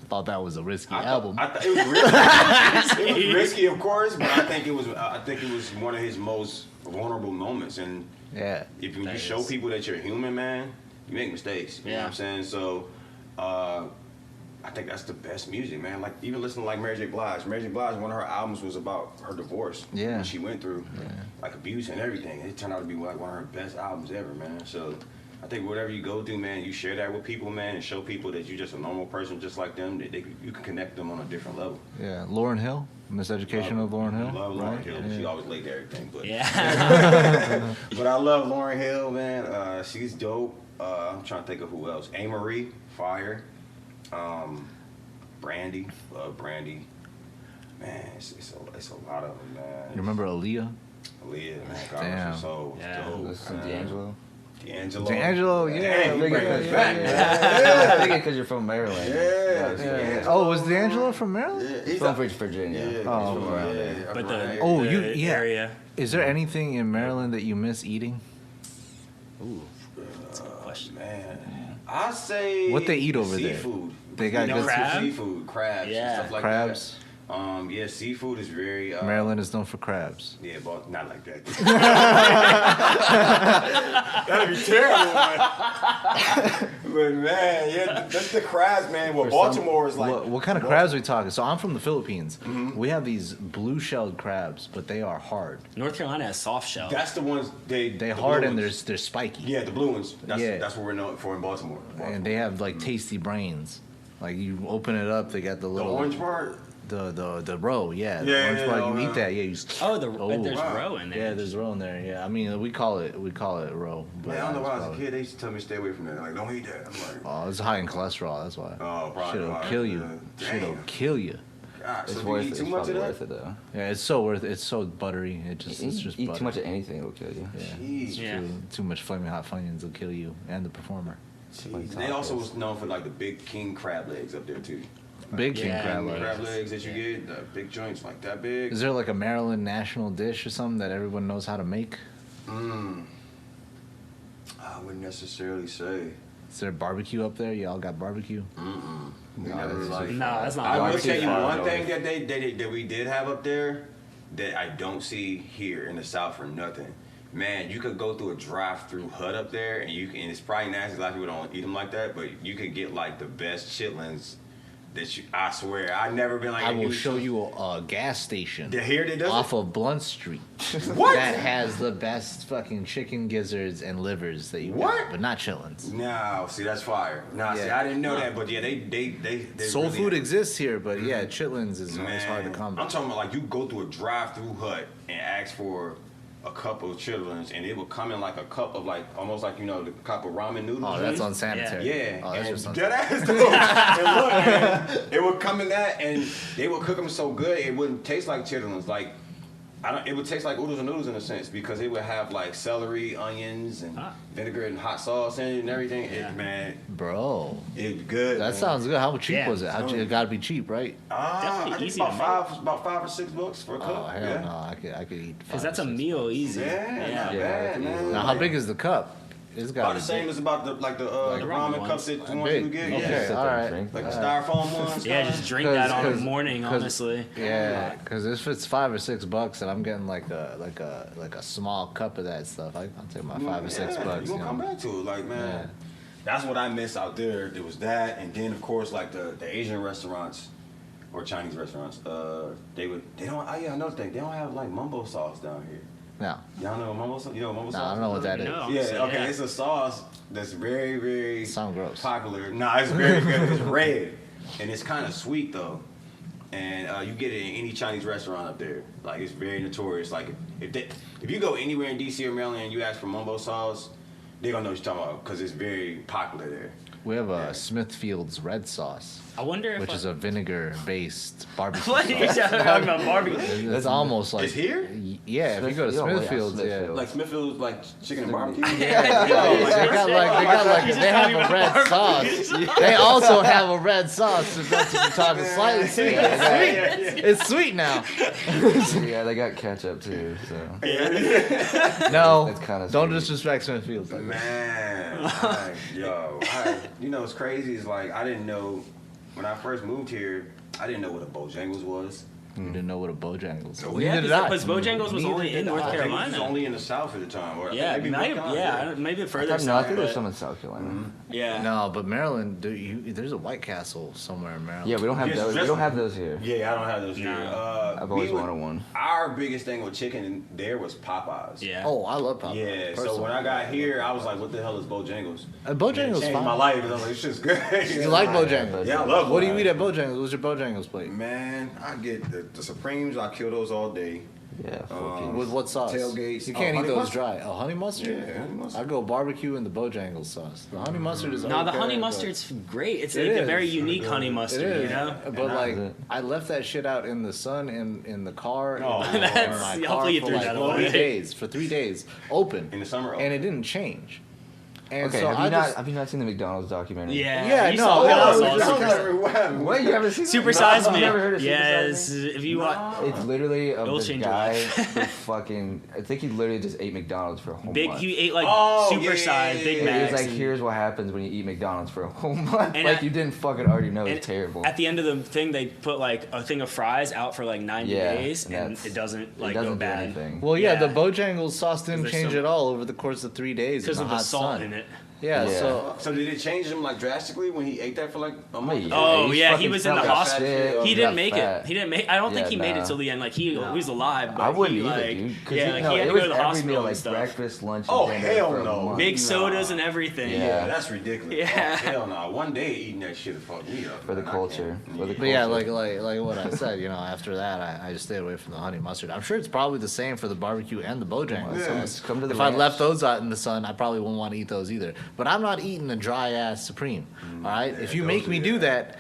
I thought that was a risky album. I thought it was risky. It was risky, of course, but I think it was one of his most vulnerable moments. And Yeah. if you show people that you're human, man, you make mistakes. You know what I'm saying? So, I think that's the best music, man. Like even listening to like Mary J. Blige. Mary J. Blige, one of her albums was about her divorce. Yeah. What she went through, like abuse and everything. It turned out to be like one of her best albums ever, man. So I think whatever you go through, man, you share that with people, man, and show people that you're just a normal person, just like them. That you can connect them on a different level. Yeah. Lauryn Hill, Miseducation of Lauryn Hill. Love Lauryn right? Hill. Yeah. She always late to everything, but Yeah. but I love Lauryn Hill, man. She's dope. I'm trying to think of who else. A. Marie, fire. Brandy, love Brandy. Man, it's a lot of them, man. You remember Aaliyah? Aaliyah, man. God Damn. rest her soul. Yeah. Dope, Listen to man. D'Angelo. D'Angelo, yeah. Damn, you Big bring because us back, man. you're from Maryland. Yeah. Yeah. Oh, was D'Angelo from Maryland? He's From a- Virginia. Yeah, he's Oh, from around okay. there. But Around the there. Oh, the you- yeah. area. Is there anything in Maryland that you miss eating? Ooh, that's a good question. Man, I say What they eat over there? seafood. They got You good know, crab? seafood, crabs, and Yeah. stuff like Crabs? that. Yeah, seafood is very Maryland is known for crabs. Yeah, but not like that. That'd be terrible, man. But man, yeah, that's the crabs, man. Well, Baltimore is like. What kind of crabs are we talking? So I'm from the Philippines. We have these blue-shelled crabs, but they are hard. North Carolina has soft shell. That's the ones They the hard blue and ones. they're spiky. Yeah, the blue ones. Yeah. That's what we're known for in Baltimore. And they have like tasty brains. Like you open it up, they got the The little orange part. the roe, yeah. The Yeah, orange yeah, part, oh, you yeah. eat that, yeah. You there's wow. roe in there. yeah, there's roe in there. Yeah, I mean we call it roe. But Man, I don't know why I was a probably- kid. They used to tell me to stay away from that. Like, don't eat that. I'm like, Oh, it's high in cholesterol. That's why. oh, probably. Shit'll not. kill you. Yeah. Shit'll Damn. kill you. God, It's so if worth you it. eat too It's much of probably that? worth it though. Yeah, it's so worth it. It's so buttery. It's just Eat butter. too much of anything, it'll kill you. Yeah, Jeez. it's Yeah. true. Too much flaming hot Funyuns will kill you and the performer. Jeez. They also was known for like the big king crab legs up there too. Big king Yeah, crab yeah. legs. Crab legs that you get, the big joints like that big. Is there like a Maryland national dish or something that everyone knows how to make? I wouldn't necessarily say. Is there barbecue up there? Y'all got barbecue? We No, never that's like. too No, that's not. I will Barbecue tell you fire one north. thing that we did have up there that I don't see here in the South for nothing. Man, you could go through a drive-through hut up there, and it's probably nasty. A lot of people don't eat them like that, but you could get like the best chitlins that I swear I've never been like. I will show you a gas station Here they does off of Blunt Street What? that has the best fucking chicken gizzards and livers that you What? got, but not chitlins. No, see that's fire. No, see Yeah. I didn't know that, but yeah, they Soul really food exists here, but yeah, chitlins is Man, always hard to come by. I'm talking about like you go through a drive-through hut and ask for a cup of chitlins, and it will come in like a cup of like almost like the cup of ramen noodles. Oh, that's unsanitary. Yeah, Oh, that's and just dead unsanitary. ass though. And look, man, it would come in that, and they would cook them so good it wouldn't taste like chitlins. Like it would taste like oodles and noodles in a sense because it would have like celery, onions, and vinegar and hot sauce in it and everything. Yeah. Man, Bro, it's good. that man. sounds good. How cheap Yeah. was it? It gotta be cheap, right? I Definitely think easy about to about $5 or $6 for a cup. Oh hell yeah. no, I could eat. Because that's a meal easy. Yeah, not Yeah, bad, man. Now how big is the cup? It's got About the same as about the ramen ramen ones. cups that the ones big. you get. Okay, Yeah. Sit all there and right. drink. Like the styrofoam ones. Yeah, just drink that on a 'Cause- morning, 'cause- honestly. Yeah, because if it's $5 or $6 and I'm getting like a small cup of that stuff, I'll take my $5 or $6. You gonna come back to it, like man. Yeah. That's what I miss out there. There was that, and then of course like the Asian restaurants or Chinese restaurants. They don't. Oh yeah, another thing. They don't have like mumbo sauce down here. No, Y'all know mumbo sauce? You know what mumbo no, sauce? I don't know what that is. No. Yeah, So, okay. yeah. It's a sauce that's very, very Sound gross. popular. Nah, it's very good. It's red, and it's kind of sweet though. And you get it in any Chinese restaurant up there. Like it's very notorious. Like if you go anywhere in D.C. or Maryland and you ask for mumbo sauce, they're gonna know what you're talking about because it's very popular there. We have a Smithfield's red sauce, I wonder if which is a vinegar-based barbecue What are you sauce. talking about barbecue? It's almost like It's here? Yeah, if you go to Smithfield's, yeah. Like Smithfield's, like chicken and barbecue. Yeah, they have a red sauce. They also have a red sauce. If that's what you're talking, slightly sweet. It's sweet now. Yeah, they got ketchup too. So No, it's kind of don't disrespect Smithfield's. Like Man, you know what's crazy is like I didn't know when I first moved here. I didn't know what a Bojangles was. You didn't know what a Bojangles was. Yeah, Neither did I. because Bojangles was only in North Bojangles Carolina. was only in the South at the time. Or Yeah, maybe maybe further I south. think there's some in South Carolina. Yeah. No, but Maryland, there's a White Castle somewhere in Maryland. Yeah, we don't have Yes, those. We don't have those here. Yeah, I don't have those here. I've always wanted one. Our biggest thing with chicken there was Popeyes. Yeah. Oh, I love Popeyes. Yeah, so personally. when I got here, I was like, what the hell is Bojangles? Bojangles It changed fine. my life because I was like, this shit's good. You like Bojangles? Yeah, I love What do you Bojangles. eat at Bojangles? What's your Bojangles plate? Man, I get the Supremes. I kill those all day. Yeah. With what sauce? Tailgates. You can't eat Honey those mustard. dry. Oh, honey mustard? Yeah, honey mustard. I go barbecue and the Bojangles sauce. The honey mustard is No, the okay, honey but- mustard's great. It's It like a is. very unique honey It mustard, is, you know? but like it. I left that shit out in the sun in the car. Oh, in that's- my hopefully car you for threw like that 3 away. days. For 3 days, open In the summer. and it didn't change. And Okay, so have you not seen the McDonald's documentary? Yeah. Yeah, you no, saw but that. I was That's just awesome. kinda- What? You haven't seen Super that? Size I've Me. never heard of Super Yes. Size Me. If you want. It's literally of It'll this change your guy life. who fucking. I think he literally just ate McDonald's for a whole Big, month. he ate like Oh, super yeah, size yeah, Big yeah. He Macs. was like, and- here's what happens when you eat McDonald's for a whole month. And Like I- you didn't fucking already know and it's terrible. At the end of the thing, they put like a thing of fries out for like 90 Yeah, days, and and that's- it doesn't like it doesn't go do bad. anything. Well, yeah, Yeah. the Bojangles sauce didn't There's change some- at all over the course of 3 days Because in of the the hot salt sun. in it. Yeah, Yeah. so did it change him like drastically when he ate that for like a month? Oh he yeah, he fucking was in the felt like hospital. shit, He got didn't make fat. it. He didn't make. I don't think Yeah, he made it nah. till the end. Like he was alive. But I wouldn't he, either, like, dude. 'Cause Yeah, he, like no, he had it to was go to the every hospital meal, and like stuff. breakfast, lunch, Oh, and dinner hell for a no. month. Big Nah. sodas and everything. Yeah. Yeah, that's ridiculous. Yeah. Oh, hell no. One day eating that shit fucked me up. For the man. I culture. can't. For the But yeah, culture. like what I said, after that, I just stayed away from the honey mustard. I'm sure it's probably the same for the barbecue and the Bojangles Yeah. sauce. Come to the If I ranch. left those out in the sun, I probably wouldn't want to eat those either. But I'm not eating a dry ass Supreme. All right, Yeah, if you those make are- me yeah. do that,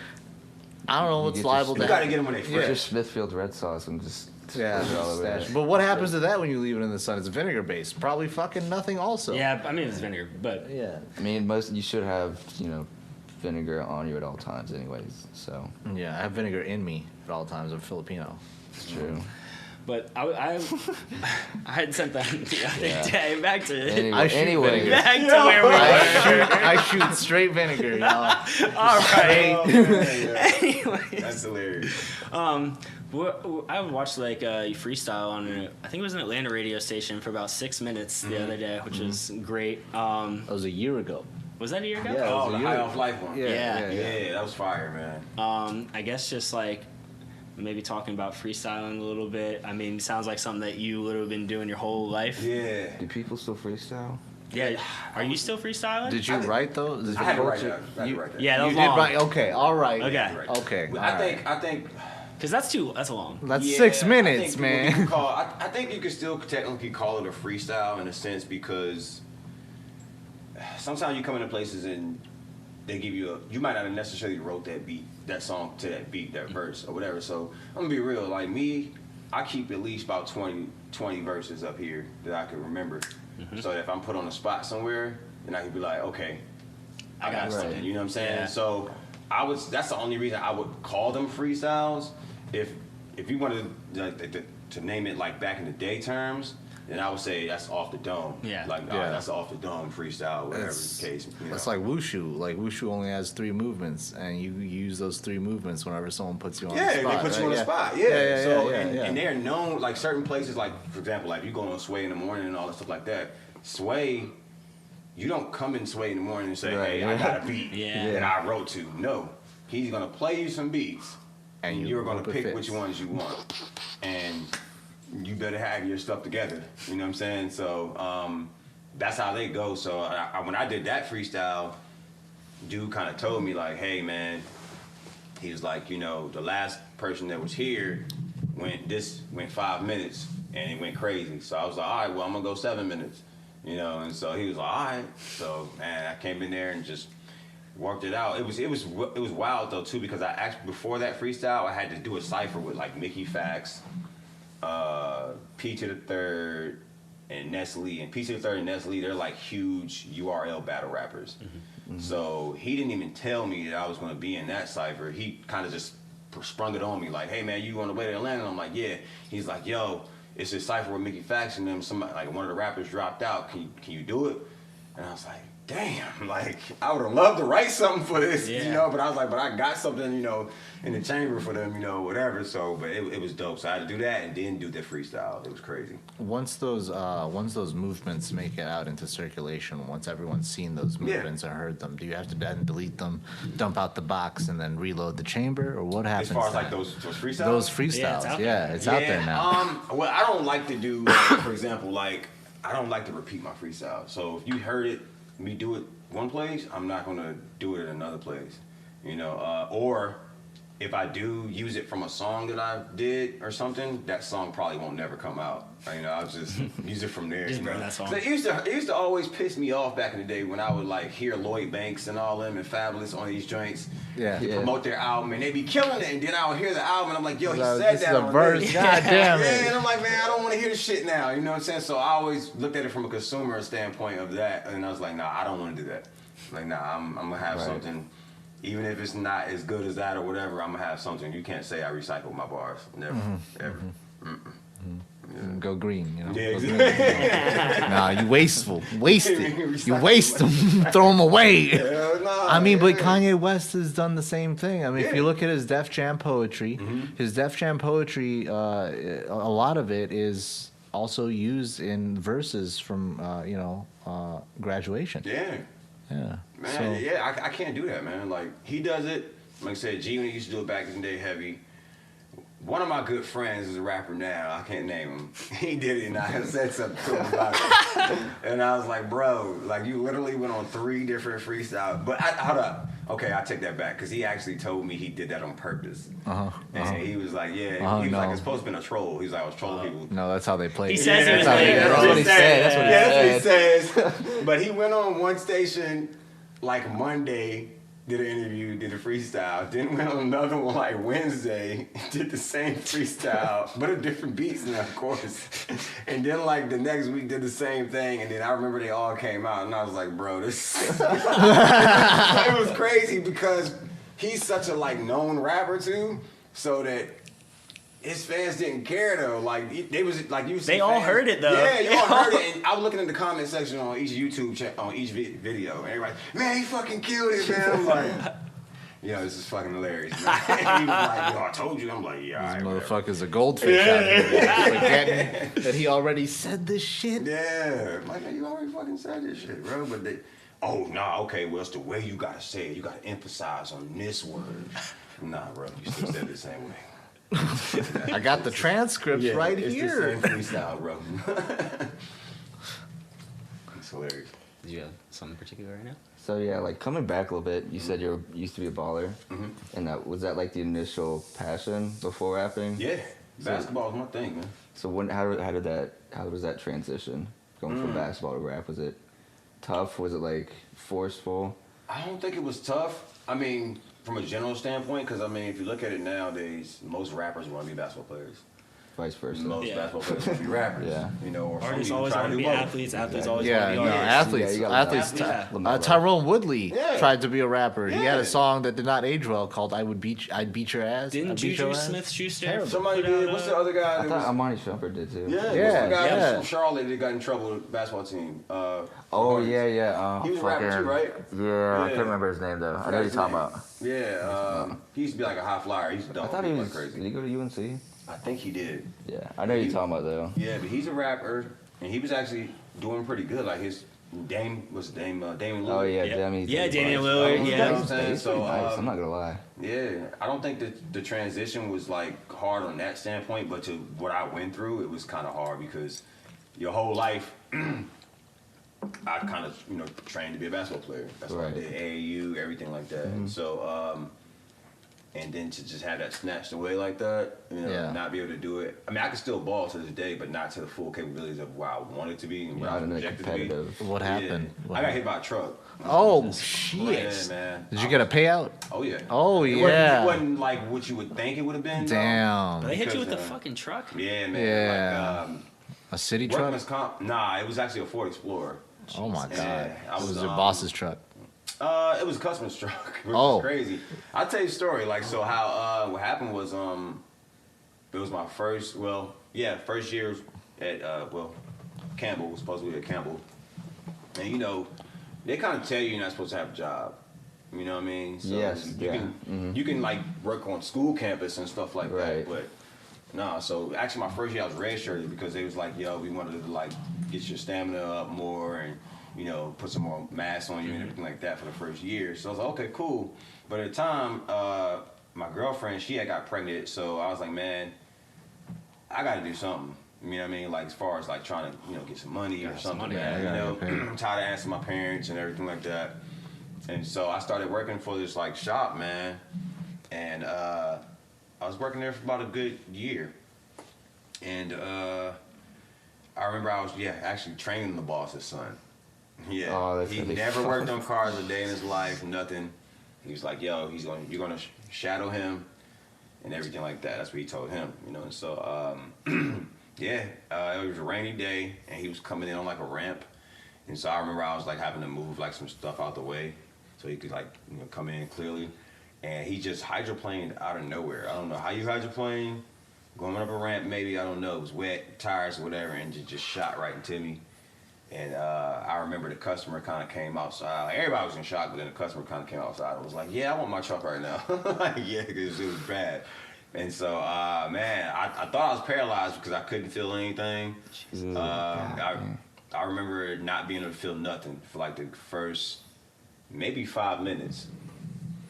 I don't know what's get your liable You to gotta happen. get them when they Get fresh. your Smithfield red sauce and just Yeah, put it all over stash. it. But what happens to that when you leave it in the sun? It's vinegar based. Probably fucking nothing. Also. Yeah, I mean it's vinegar, but Yeah. I mean, you should have, vinegar on you at all times anyways, so Yeah. I have vinegar in me at all times. I'm Filipino. it's true. I had sent that the other Yeah. day back to Anyway, vinegar. back to where we were. I shoot straight vinegar, y'all. All right. Oh, man, yeah. Anyways. That's hilarious. I watched like a freestyle on I think it was an Atlanta radio station for about 6 minutes the other day, which was great. That was a year ago. Was that a year ago? Yeah. Oh, was the a high year. off life one. Yeah. Yeah, that was fire, man. I guess just like maybe talking about freestyling a little bit. I mean, it sounds like something that you literally been doing your whole life. Yeah. Do people still freestyle? Yeah. Are you still freestyling? Did you write those? Did I had to write culture- that. I had to write that. Yeah, that You was did long. write. Okay. All right. Okay. Right. Okay. Well, all I think Because that's long. That's yeah, 6 I minutes, think man. you can call- I think you could still technically call it a freestyle in a sense because sometimes you come into places and they give you you might not have necessarily wrote that song to that beat, that verse or whatever. So I'm gonna be real, like me, I keep at least about 20 verses up here that I can remember. So that if I'm put on a spot somewhere, then I can be like, okay, I got Right. something. You know what I'm saying? Yeah. So that's the only reason I would call them freestyles. If you wanted to name it like back in the day terms, then I would say that's off the dome. Yeah. Like Yeah. that's off the dome freestyle, whatever It's- the case. It's like wushu. Like wushu only has 3 movements, and you use those 3 movements whenever someone puts you on the yeah, spot. they put you right? on the Yeah. spot. Yeah. So yeah, and, yeah. and they're known like certain places, like for example, like you go on Sway in the morning and all that stuff like that. Sway, you don't come in Sway in the morning and say, Right. "Hey, I got a beat Yeah. that I wrote to." No, he's gonna play you some beats, And and you you're gonna hope it pick fits. which ones you want, and you better have your stuff together. You know what I'm saying? So that's how they go. So when I did that freestyle, dude kind of told me like, "Hey, man," he was like, the last person that was here went 5 minutes and it went crazy. So I was like, all right, well, I'm gonna go 7 minutes, And so he was like, all right. So man, I came in there and just worked it out. It was wild though too because I actually before that freestyle I had to do a cipher with like Mickey Fax P to the third, and Nestle. And P to the third and Nestle, they're like huge URL battle rappers. Mm-hmm. So he didn't even tell me that I was going to be in that cipher. He kind of just sprung it on me like, hey man, you on the way to Atlanta? And I'm like, yeah. He's like, yo, it's a cipher with Mickey Fax and them. Somebody, like one of the rappers dropped out. Can you do it? And I was like, damn, like I would have loved to write something for this, you know. But I was like, but I got something, you know, in the chamber for them, you know, whatever. So, but it was dope. So I had to do that and then do the freestyle. It was crazy. Once those movements make it out into circulation, once everyone's seen those movements and heard them, do you have to then delete them, dump out the box, and then reload the chamber, or what happens? As far as then? like those freestyles. Those freestyles, it's out there now. Well, I don't like to do, for example, like I don't like to repeat my freestyle. So if you heard it. Me do it one place, I'm not gonna do it in another place, you know. Or if I do use it from a song that I did or something, that song probably won't never come out. You know, I'll just use it from there. Just you burn know? that song. It used to always piss me off back in the day when I would like hear Lloyd Banks and all them and Fabulous on these joints promote their album and they be killing it, and then I would hear the album and I'm like, yo, he said that on verse. God damn it. Yeah, and I'm like, man, I don't want to hear this shit now. You know what I'm saying? So I always looked at it from a consumer standpoint of that, and I was like, nah, I don't want to do that. Like, nah, I'm gonna have something. Even if it's not as good as that or whatever, I'm gonna have something. You can't say I recycle my bars. Never, ever. Yeah. Go green, you know. Yeah, exactly. Nah, you wasteful. Waste it. You waste them. Throw them away. Nah, I mean, but Kanye West has done the same thing. I mean, if you look at his Def Jam poetry, his Def Jam poetry, a lot of it is also used in verses from, graduation. Yeah. Yeah. Man, I can't do that, man. Like, he does it. Like I said, G when he used to do it back in the day heavy. One of my good friends is a rapper now. I can't name him. He did it, and I said something to him about it. And I was like, bro, like, you literally went on 3 different freestyles. But hold up. Okay, I take that back, because he actually told me he did that on purpose. And he was like, he was like, it's supposed to have been a troll. He's like, I was trolling people. No, that's how they play. He says he was playing. That's what he said. That's what he says. But he went on one station, like, Monday, did an interview, did a freestyle, then went on another one like Wednesday, did the same freestyle, but a different beats now, of course. And then like the next week did the same thing, and then I remember they all came out, and I was like, bro, this it was crazy because he's such a like known rapper too, so that his fans didn't care though. Like they was like you. They all heard it though. Yeah, you all heard it. And I was looking in the comment section on each YouTube on each video, and everybody, man, he fucking killed it, man. I'm like, yo, this is fucking hilarious, man. And he was like, yo, I told you. I'm like, yeah, These all right, motherfuckers are goldfish out here. Forgetting that he already said this shit. Yeah, I'm like, man, you already fucking said this shit, bro. But they, okay, well, it's the way you gotta say it. You gotta emphasize on this word. Nah, bro, you still said it the same way. I got the transcripts right it's here. The same freestyle, bro. It's hilarious. Do you have something particular right now? So yeah, like coming back a little bit, you said you used to be a baller, and was that like the initial passion before rapping? Yeah, basketball is my thing, man. So how was that transition going from basketball to rap? Was it tough? Was it like forceful? I don't think it was tough. I mean, from a general standpoint, because I mean, if you look at it nowadays, most rappers want to be basketball players. Vice versa. Most basketball players want to be rappers. You know, or artists some always try want to be do both. athletes. Athletes always want to be artists. artists. Tyrone Woodley tried to be a rapper. He had a song that did not age well called "I'd beat your ass." Didn't Juju Smith-Schuster? Somebody did. What's the other guy? I thought Amani Shumpert did too. Yeah, what's the guy from Charlotte that got in trouble with the basketball team? He was a rapper too, right? Yeah, I can't remember his name though. I know what you're talking about. Yeah, he used to be like a high flyer. He's dumb. I thought he was crazy. Did he go to UNC? I think he did. Yeah, I know you're talking about though. Yeah, but he's a rapper, and he was actually doing pretty good. Like his Damian Lillard. Oh yeah, Damian Damian Lillard. You know what I'm saying? He's So nice. I'm not gonna lie. Yeah, I don't think that the transition was like hard on that standpoint, but to what I went through, it was kind of hard because your whole life, I kind of trained to be a basketball player. That's what I did. AAU, everything like that. So and then to just have that snatched away like that, not be able to do it. I mean, I can still ball to this day, but not to the full capabilities of what I wanted to be and what I was projected to be. What happened? Yeah. I got hit by a truck. Oh, shit. Yeah, man. Did you get a payout? Oh, yeah. Oh, It wasn't like what you would think it would have been. Damn. They hit you with the fucking truck? Yeah, man. Yeah. Like, a city truck? Nah, it was actually a Ford Explorer. Oh, my God. Yeah, It was your boss's truck. It was a customer's truck, which is crazy. I'll tell you a story. Like, so how, what happened was, it was my first year at, Campbell, was supposed to be at Campbell. And, they kind of tell you you're not supposed to have a job. You know what I mean? So yes, you can like work on school campus and stuff like right. that. But no, so actually my first year I was redshirted because they was like, yo, we wanted to like get your stamina up more and, put some more mass on you and everything like that for the first year. So I was like, okay, cool. But at the time, my girlfriend, she had got pregnant. So I was like, man, I got to do something. You know what I mean? Like, as far as, like, trying to, get some money or something, man. I'm tired of asking my parents and everything like that. And so I started working for this, like, shop, man. And I was working there for about a good year. And I remember I was, actually training the boss's son. Yeah. Oh, he never worked on cars a day in his life, nothing. He was like, yo, you're going to shadow him and everything like that. That's what he told him, And so... it was a rainy day, and he was coming in on like a ramp, and so I remember I was like having to move like some stuff out the way so he could like come in clearly, and he just hydroplaned out of nowhere. I don't know how you hydroplane, going up a ramp maybe, I don't know. It was wet, tires or whatever, and just shot right into me. And I remember the customer kind of came outside. Like, everybody was in shock, but then the customer kind of came outside and was like, "Yeah, I want my truck right now." Like, yeah, because it was bad. And so, man, I thought I was paralyzed because I couldn't feel anything. I remember not being able to feel nothing for like the first maybe 5 minutes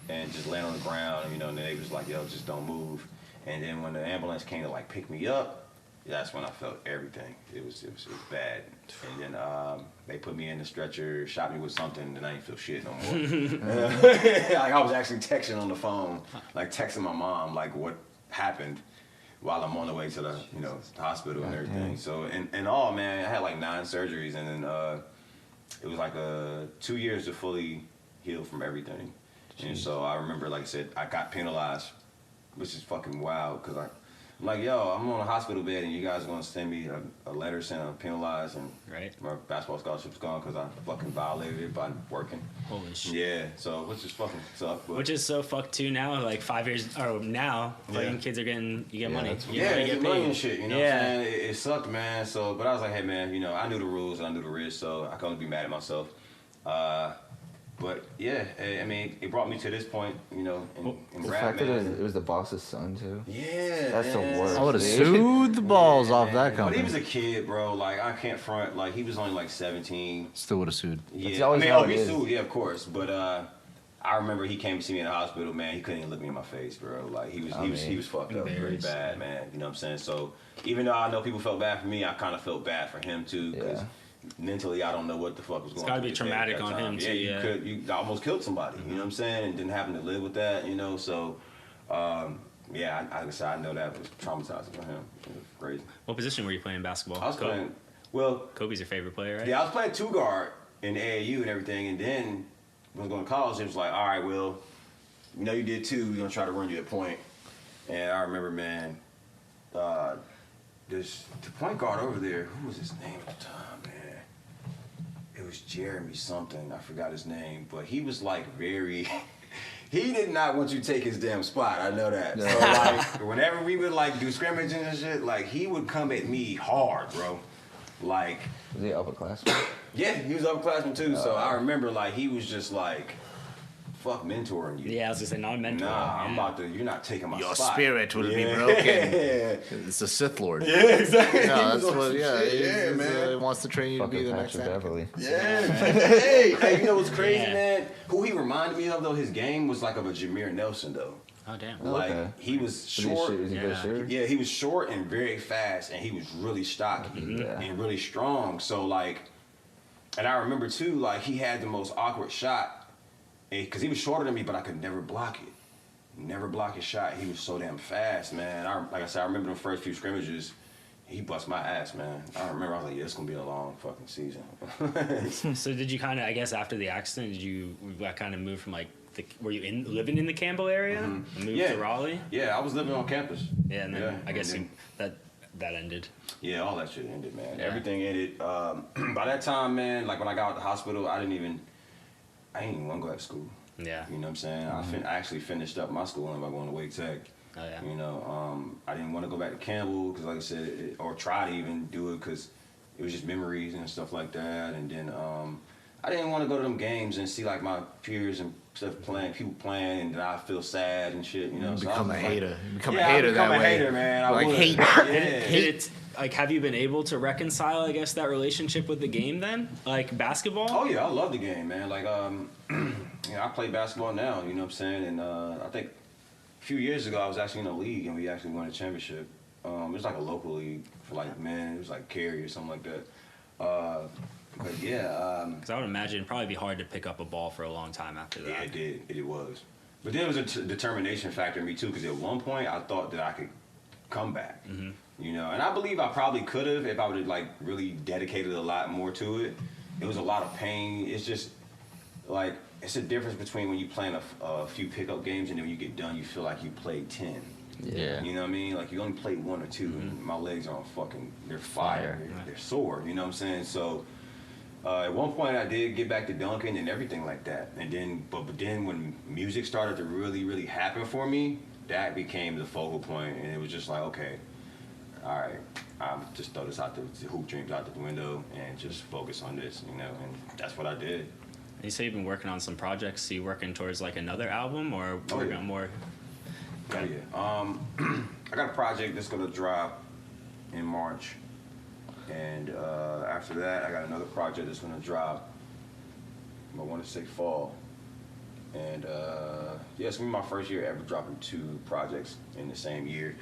and just laying on the ground, and they was like, yo, just don't move. And then when the ambulance came to like pick me up, that's when I felt everything. It was bad. And then they put me in the stretcher, shot me with something, and I didn't feel shit no more. Like I was actually texting on the phone, like texting my mom, like what happened while I'm on the way to the hospital and everything. So in all, man, I had like 9 surgeries, and then it was like 2 years to fully heal from everything. Jeez. And so I remember, like I said, I got penalized, which is fucking wild because I'm like, yo, I'm on a hospital bed and you guys are going to send me a letter saying I'm penalized and my basketball scholarship's gone because I fucking violated it by working. Holy shit. Yeah, so which is fucking suck. Which is so fucked too now, like 5 years, or now, fucking kids are you get money. You get money and shit, what I'm saying? It sucked, man. So, but I was like, hey, man, I knew the rules and I knew the risk, so I couldn't be mad at myself. But yeah, I mean, it brought me to this point, in the rap, fact man. that it was the boss's son too. Yeah, that's the worst. I would have sued the balls off that company. But he was a kid, bro. Like I can't front. Like he was only like 17. Still would have sued. Yeah, he sued. Yeah, of course. But I remember he came to see me in the hospital. Man, he couldn't even look me in my face, bro. Like he was fucked up, very bad, man. You know what I'm saying? So even though I know people felt bad for me, I kind of felt bad for him too. Cause mentally, I don't know what the fuck was going on. It's gotta be traumatic on him too. You almost killed somebody. You know what I'm saying? And didn't happen to live with that. So, I guess I know that was traumatizing for him. It was crazy. What position were you playing in basketball? I was playing. Well, Kobe's your favorite player, right? Yeah, I was playing 2 guard in the AAU and everything. And then when I was going to college, it was like, all right, well, you did 2. We're gonna try to run you at point. And I remember, man, the point guard over there. Who was his name at the time, man? It was Jeremy something. I forgot his name, but he was like very. He did not want you to take his damn spot. I know that. So like, whenever we would like do scrimmages and shit, like he would come at me hard, bro. Like. Was he upperclassman? Yeah, he was upperclassman too. So I remember like he was just like. Fuck mentoring you. Yeah, I was gonna say non-mentor. Nah, I'm about to. You're not taking my spot. Your spirit will be broken. It's a Sith Lord. Yeah, exactly. No, that's what. Yeah, man. He wants to train you to be the next Beverly. Yeah, man. Hey, you know what's crazy, man? Who he reminded me of though? His game was like of a Jameer Nelson though. Oh damn. Like he was short. Was he good shooter? Yeah, he was short and very fast, and he was really stocky and really strong. So like, and I remember too, like he had the most awkward shot. Because he was shorter than me, but I could never block it. never block his shot. He was so damn fast, man. Like I said, I remember the first few scrimmages. He bust my ass, man. I remember I was like, yeah, it's going to be a long fucking season. So did you kind of, I guess after the accident, did you kind of move from like, were you living in the Campbell area and moved to Raleigh? Yeah, I was living on campus. Yeah, and then I guess that ended. Yeah, all that shit ended, man. Yeah. Everything ended. By that time, man, like when I got out of the hospital, I didn't even want to go back to school. Yeah. You know what I'm saying? I actually finished up my schooling by going to Wake Tech. Oh, yeah. You know, I didn't want to go back to Campbell because, like I said, or try to even do it because it was just memories and stuff like that. And then I didn't want to go to them games and see like my peers and stuff people playing, and then I feel sad and shit. You know, Become a hater. Become a hater that way. a hater, man. I would. hate. It's like, have you been able to reconcile, I guess, that relationship with the game then, like basketball? Oh yeah, I love the game, man. Like you know, I play basketball now. You know what I'm saying? And I think a few years ago I was actually in a league and we actually won a championship. It was like a local league for like men. It was like Cary or something like that. But yeah. Because I would imagine it'd probably be hard to pick up a ball for a long time after that. Yeah, it did. It was. But then it was a determination factor in me too, because at one point I thought that I could come back. Mm-hmm. You know, and I believe I probably could have if I would have like really dedicated a lot more to it. It was a lot of pain. It's just like it's a difference between when you playing a few pickup games and then when you get done you feel like you played 10. Yeah. You know what I mean? Like you only played 1 or 2 and my legs are on they're fire. They're sore, you know what I'm saying? So at one point I did get back to dunking and everything like that. And then but then when music started to really, really happen for me, that became the focal point and it was just like, okay, all right, I'll just throw this out the hoop dreams out the window and just focus on this, you know, and that's what I did. You say you've been working on some projects. So you working towards like another album or working on more? Oh yeah. I got a project that's gonna drop in March, and after that, I got another project that's gonna drop. I want to say fall, and yeah, it's gonna be my first year ever dropping 2 projects in the same year.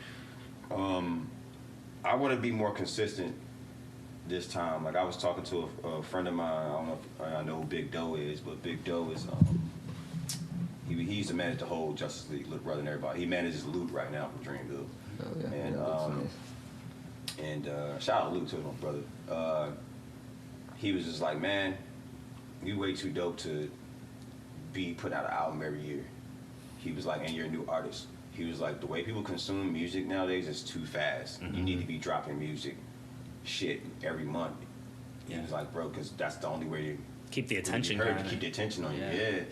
I want to be more consistent this time. Like I was talking to a friend of mine. I don't know if I know who Big Doe is, but Big Doe is he used to manage the whole Justice League, Little Brother and everybody. He manages Loot right now for Dreamville. Oh, yeah. And shout out to Luke too, my brother. He was just like, man, you way too dope to be putting out an album every year. He was like, and you're a new artist. He was like, the way people consume music nowadays is too fast. You need to be dropping music shit every month. He was like, bro, because that's the only way to keep the attention. To keep the attention on you. Yeah.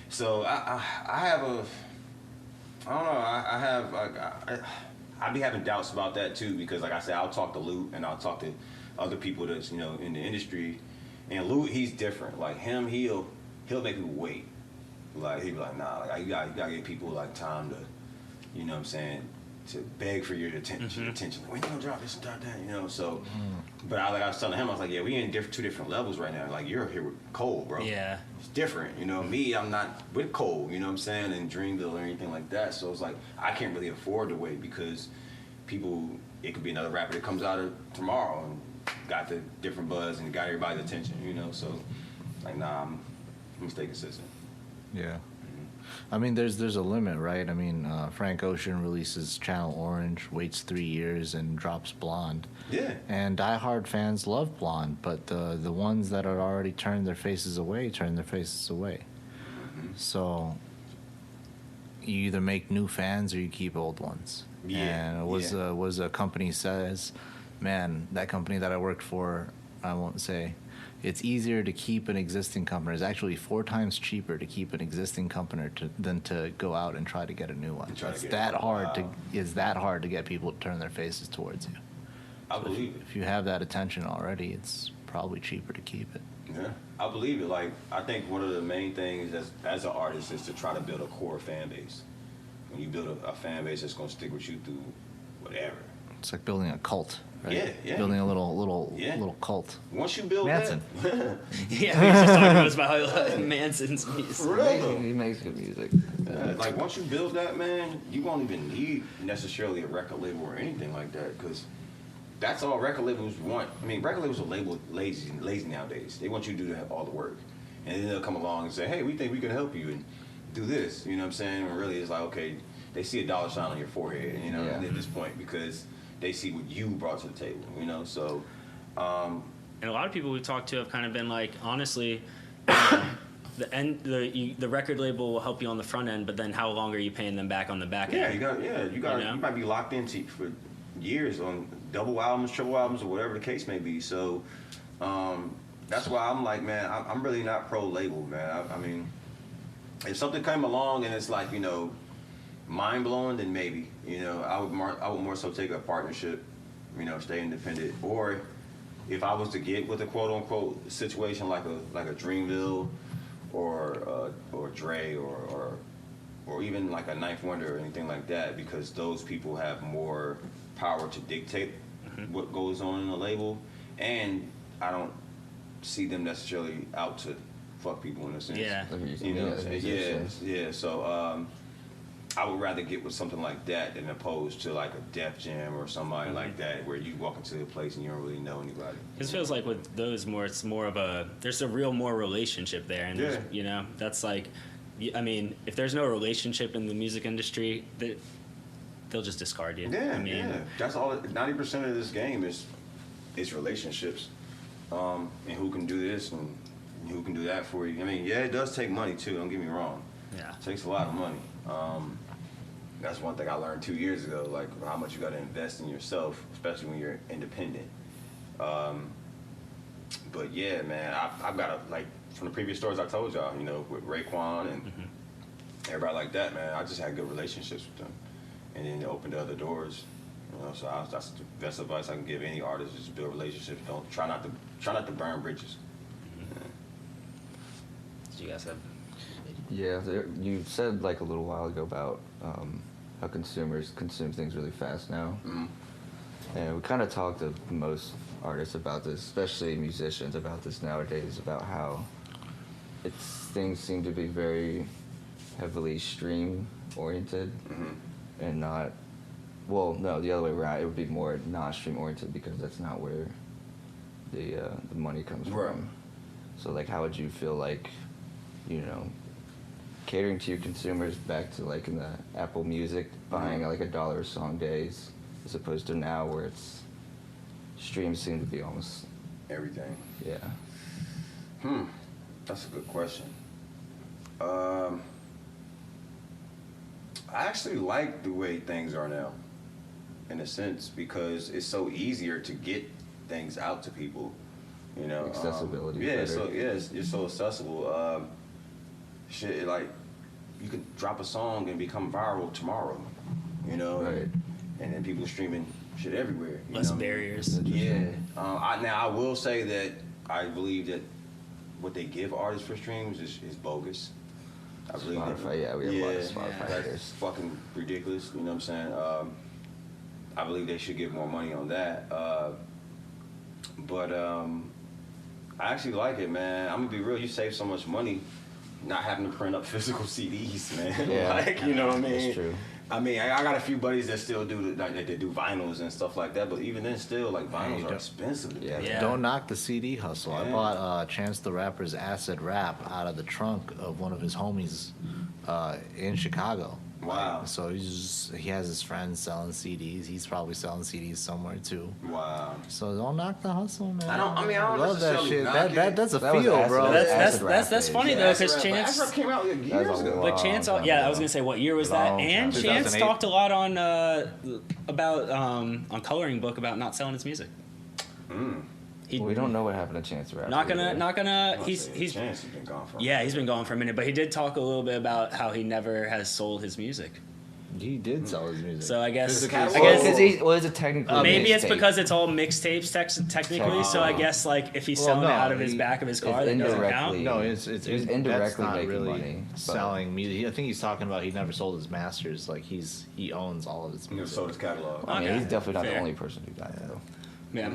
So I have I be having doubts about that too, because like I said, I'll talk to Luke and I'll talk to other people that's, you know, in the industry, and Luke, he's different. Like him, he'll make people wait. Like he'll be like, nah, like you gotta give people like time to, you know what I'm saying, to beg for your attention. Like, when you gonna drop this and drop that, you know? So, but I was telling him, I was like, yeah, we in 2 different levels right now. Like you're here with Cole, bro. Yeah. It's different, you know. Me, I'm not with Cole, you know what I'm saying, and Dreamville or anything like that. So it's like I can't really afford to wait because it could be another rapper that comes out tomorrow and got the different buzz and got everybody's attention, you know. So like, nah, I'm gonna stay consistent. Yeah. I mean, there's a limit, right? I mean, Frank Ocean releases Channel Orange, waits 3 years, and drops Blonde. Yeah. And diehard fans love Blonde, but the ones that had already turned their faces away turn their faces away. So you either make new fans or you keep old ones. Yeah. And it was a company says, man, that company that I worked for, I won't say. It's easier to keep an existing company. It's actually 4 times cheaper to keep an existing company than to go out and try to get a new one. It's that hard to get people to turn their faces towards you. I believe it. If you have that attention already, it's probably cheaper to keep it. Yeah, I believe it. Like I think one of the main things as an artist is to try to build a core fan base. When you build a fan base that's gonna stick with you through whatever. It's like building a cult, right? Yeah, yeah. Building a little cult. Once you build Manson. that, Yeah, we just talking about how he liked Manson's music. For real though. He makes good music. Like once you build that, man, you won't even need necessarily a record label or anything like that, because that's all record labels want. I mean, record labels are labeled lazy nowadays. They want you to do all the work, and then they'll come along and say, hey, we think we can help you and do this. You know what I'm saying? And really, it's like, okay, they see a dollar sign on your forehead, you know, Yeah. at this point, because they see what you brought to the table, you know. So, And a lot of people we've talked to have kind of been like, honestly, the record label will help you on the front end, but then how long are you paying them back on the back end? you might be locked into for years on double albums, triple albums, or whatever the case may be. So that's why I'm like, man, I'm really not pro label, man. I mean, if something came along and it's like, you know, mind blowing, then maybe, you know, I would more so take a partnership, you know, stay independent. Or if I was to get with a quote unquote situation like a Dreamville or Dre or even like a Ninth Wonder or anything like that, because those people have more power to dictate what goes on in the label, and I don't see them necessarily out to fuck people in a sense. Yeah. You know, yeah. So I would rather get with something like that than opposed to like a Def Jam or somebody like that, where you walk into a place and you don't really know anybody. It feels like with those it's more of there's a real more relationship there, and you know, that's like, I mean, if there's no relationship in the music industry, they'll just discard you. Yeah, I mean, that's all. 90% of this game is relationships, and who can do this and who can do that for you. I mean, yeah, it does take money too. Don't get me wrong. Yeah, it takes a lot of money. That's one thing I learned 2 years ago, like how much you got to invest in yourself, especially when you're independent. But yeah, man, I've got like from the previous stories I told y'all, you know, with Raekwon and everybody like that, man, I just had good relationships with them, and then it opened other doors. You know, so that's the best advice I can give any artist: is build relationships. Don't try not to burn bridges. Do you guys have? Yeah, you said like a little while ago about how consumers consume things really fast now. And we kind of talked to most artists about this, especially musicians, about this nowadays, about how things seem to be very heavily stream oriented and not, well, no, the other way around. It would be more not stream oriented, because that's not where the money comes from. So like, how would you feel like, you know, catering to your consumers back to like in the Apple Music, buying like $1 a song days, as opposed to now where it's streams seem to be almost everything? Yeah. That's a good question. I actually like the way things are now, in a sense, because it's so easier to get things out to people. You know, accessibility. It's so accessible. Shit, like you could drop a song and become viral tomorrow. You know, right? And then people streaming shit everywhere. Less barriers. Yeah. Now I will say that I believe that what they give artists for streams is bogus. I believe Spotify, we have a lot of Spotify haters. That's fucking ridiculous. You know what I'm saying? I believe they should give more money on that. But I actually like it, man. I'm gonna be real. You save so much money not having to print up physical CDs, man. Yeah. Like, you know what I mean? That's true. I mean, I got a few buddies that still do they do vinyls and stuff like that, but even then, still, like, vinyls are expensive. Yeah. Don't knock the CD hustle. Yeah. I bought Chance the Rapper's Acid Rap out of the trunk of one of his homies in Chicago. Wow. So he has his friends selling CDs. He's probably selling CDs somewhere too. Wow. So don't knock the hustle, man. I don't love that necessarily shit. knock it. That's a That was feel, Acid bro. Rap. That's funny though, because Chance. Acid Rap came out like years ago. But Chance, I was gonna say, what year was that? And time. Chance 2008. talked a lot on about on Coloring Book about not selling his music. We don't know what happened to Chance the Rapper. Not gonna. He's Chance has been gone for. yeah, he's been gone for a minute, but he did talk a little bit about how he never has sold his music. He did sell his music. So I guess Because is it technically maybe it's mixtape? because it's all mixtapes technically. So I guess like if he's selling it out of his back of his car, that doesn't count. No, it's He's that's indirectly not making really money, but- selling music. I think he's talking about he never sold his masters. Like he owns all of his You know, music. sold his catalog. I mean, Okay, he's definitely not fair. the only person who died though. Yeah.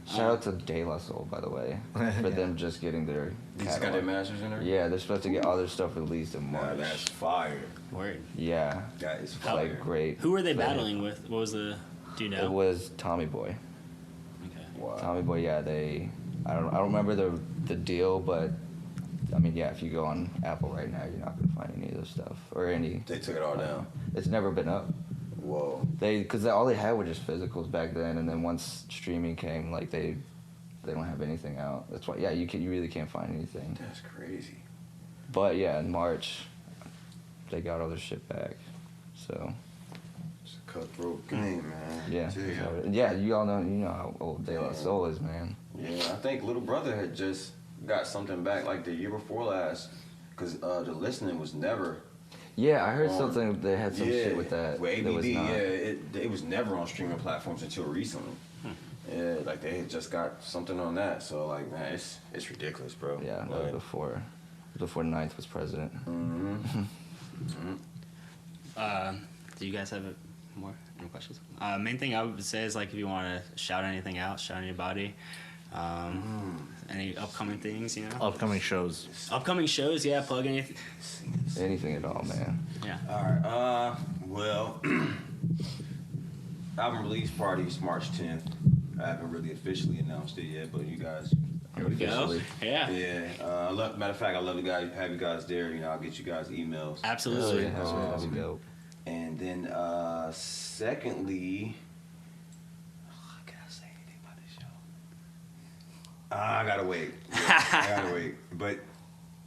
Shout out to De La Soul, by the way, for them just getting their They just got catalog. their masters in there. Yeah, they're supposed to get all their stuff released in Nah, March. that's fire. Word. Yeah, That is it's fire. like great. Who were they for- battling with? What was the? Do you know? It was Tommy Boy. Okay. Wow. Tommy Boy, yeah, I don't remember the deal, but I mean, yeah, if you go on Apple right now, you're not gonna find any of this stuff or any. They took it all down. It's never been up. Whoa. Because all they had were just physicals back then, and then once streaming came, like they don't have anything out. That's why, yeah, you really can't find anything. That's crazy. But yeah, in March, they got all their shit back. So It's a cutthroat game, man. yeah, Damn. yeah, you all know, how old De La Soul is, man. Yeah, I think Little Brother had just got something back like the year before last, because the listening was never. Yeah, I heard something. They had some shit with that. With ABD, that was not. it was never on streaming platforms until recently. Yeah, like they had just got something on that. So like, man, it's ridiculous, bro. Yeah, that was before Ninth was president. Do you guys have more questions? Main thing I would say is like if you want to shout anything out, shout anybody. Any upcoming things, Upcoming shows. Upcoming shows, yeah. Plug anything. Anything at all, man. Yeah. All right. Well, album release party is March 10th. I haven't really officially announced it yet, but you guys. Here we go. Yeah. Yeah. Matter of fact, I love to have you guys there. I'll get you guys emails. Absolutely. That'd be dope. And then, secondly, can I say anything about this show? I gotta wait. But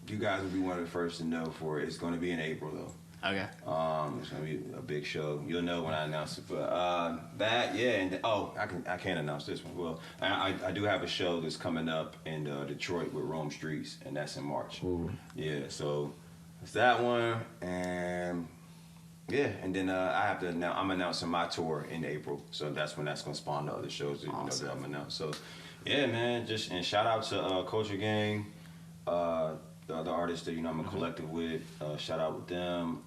you guys will be one of the first to know for it. It's going to be in April, though. Okay. It's gonna be a big show. You'll know when I announce it. But that, yeah, and I can't announce this one. Well, I do have a show that's coming up in Detroit with Rome Streets, and that's in March. Ooh. Yeah, so it's that one, and yeah, and then I'm announcing my tour in April, so that's when that's gonna spawn the other shows that that I'm announcing. So yeah, man, and shout out to Culture Gang, the other artists that I'm a collective with. Shout out with them.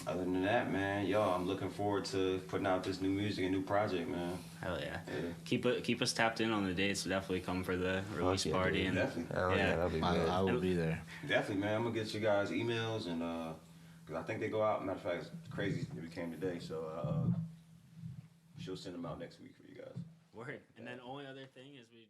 Other than that, man, I'm looking forward to putting out this new music and new project, man. Hell yeah. Keep us tapped in on the dates. Definitely come for the release party. Dude. And Definitely. That'll be good. I will be there. Definitely, man. I'm gonna get you guys emails and because I think they go out. Matter of fact, it's crazy that we came today, so she'll send them out next week for you guys. Word. And then only other thing is we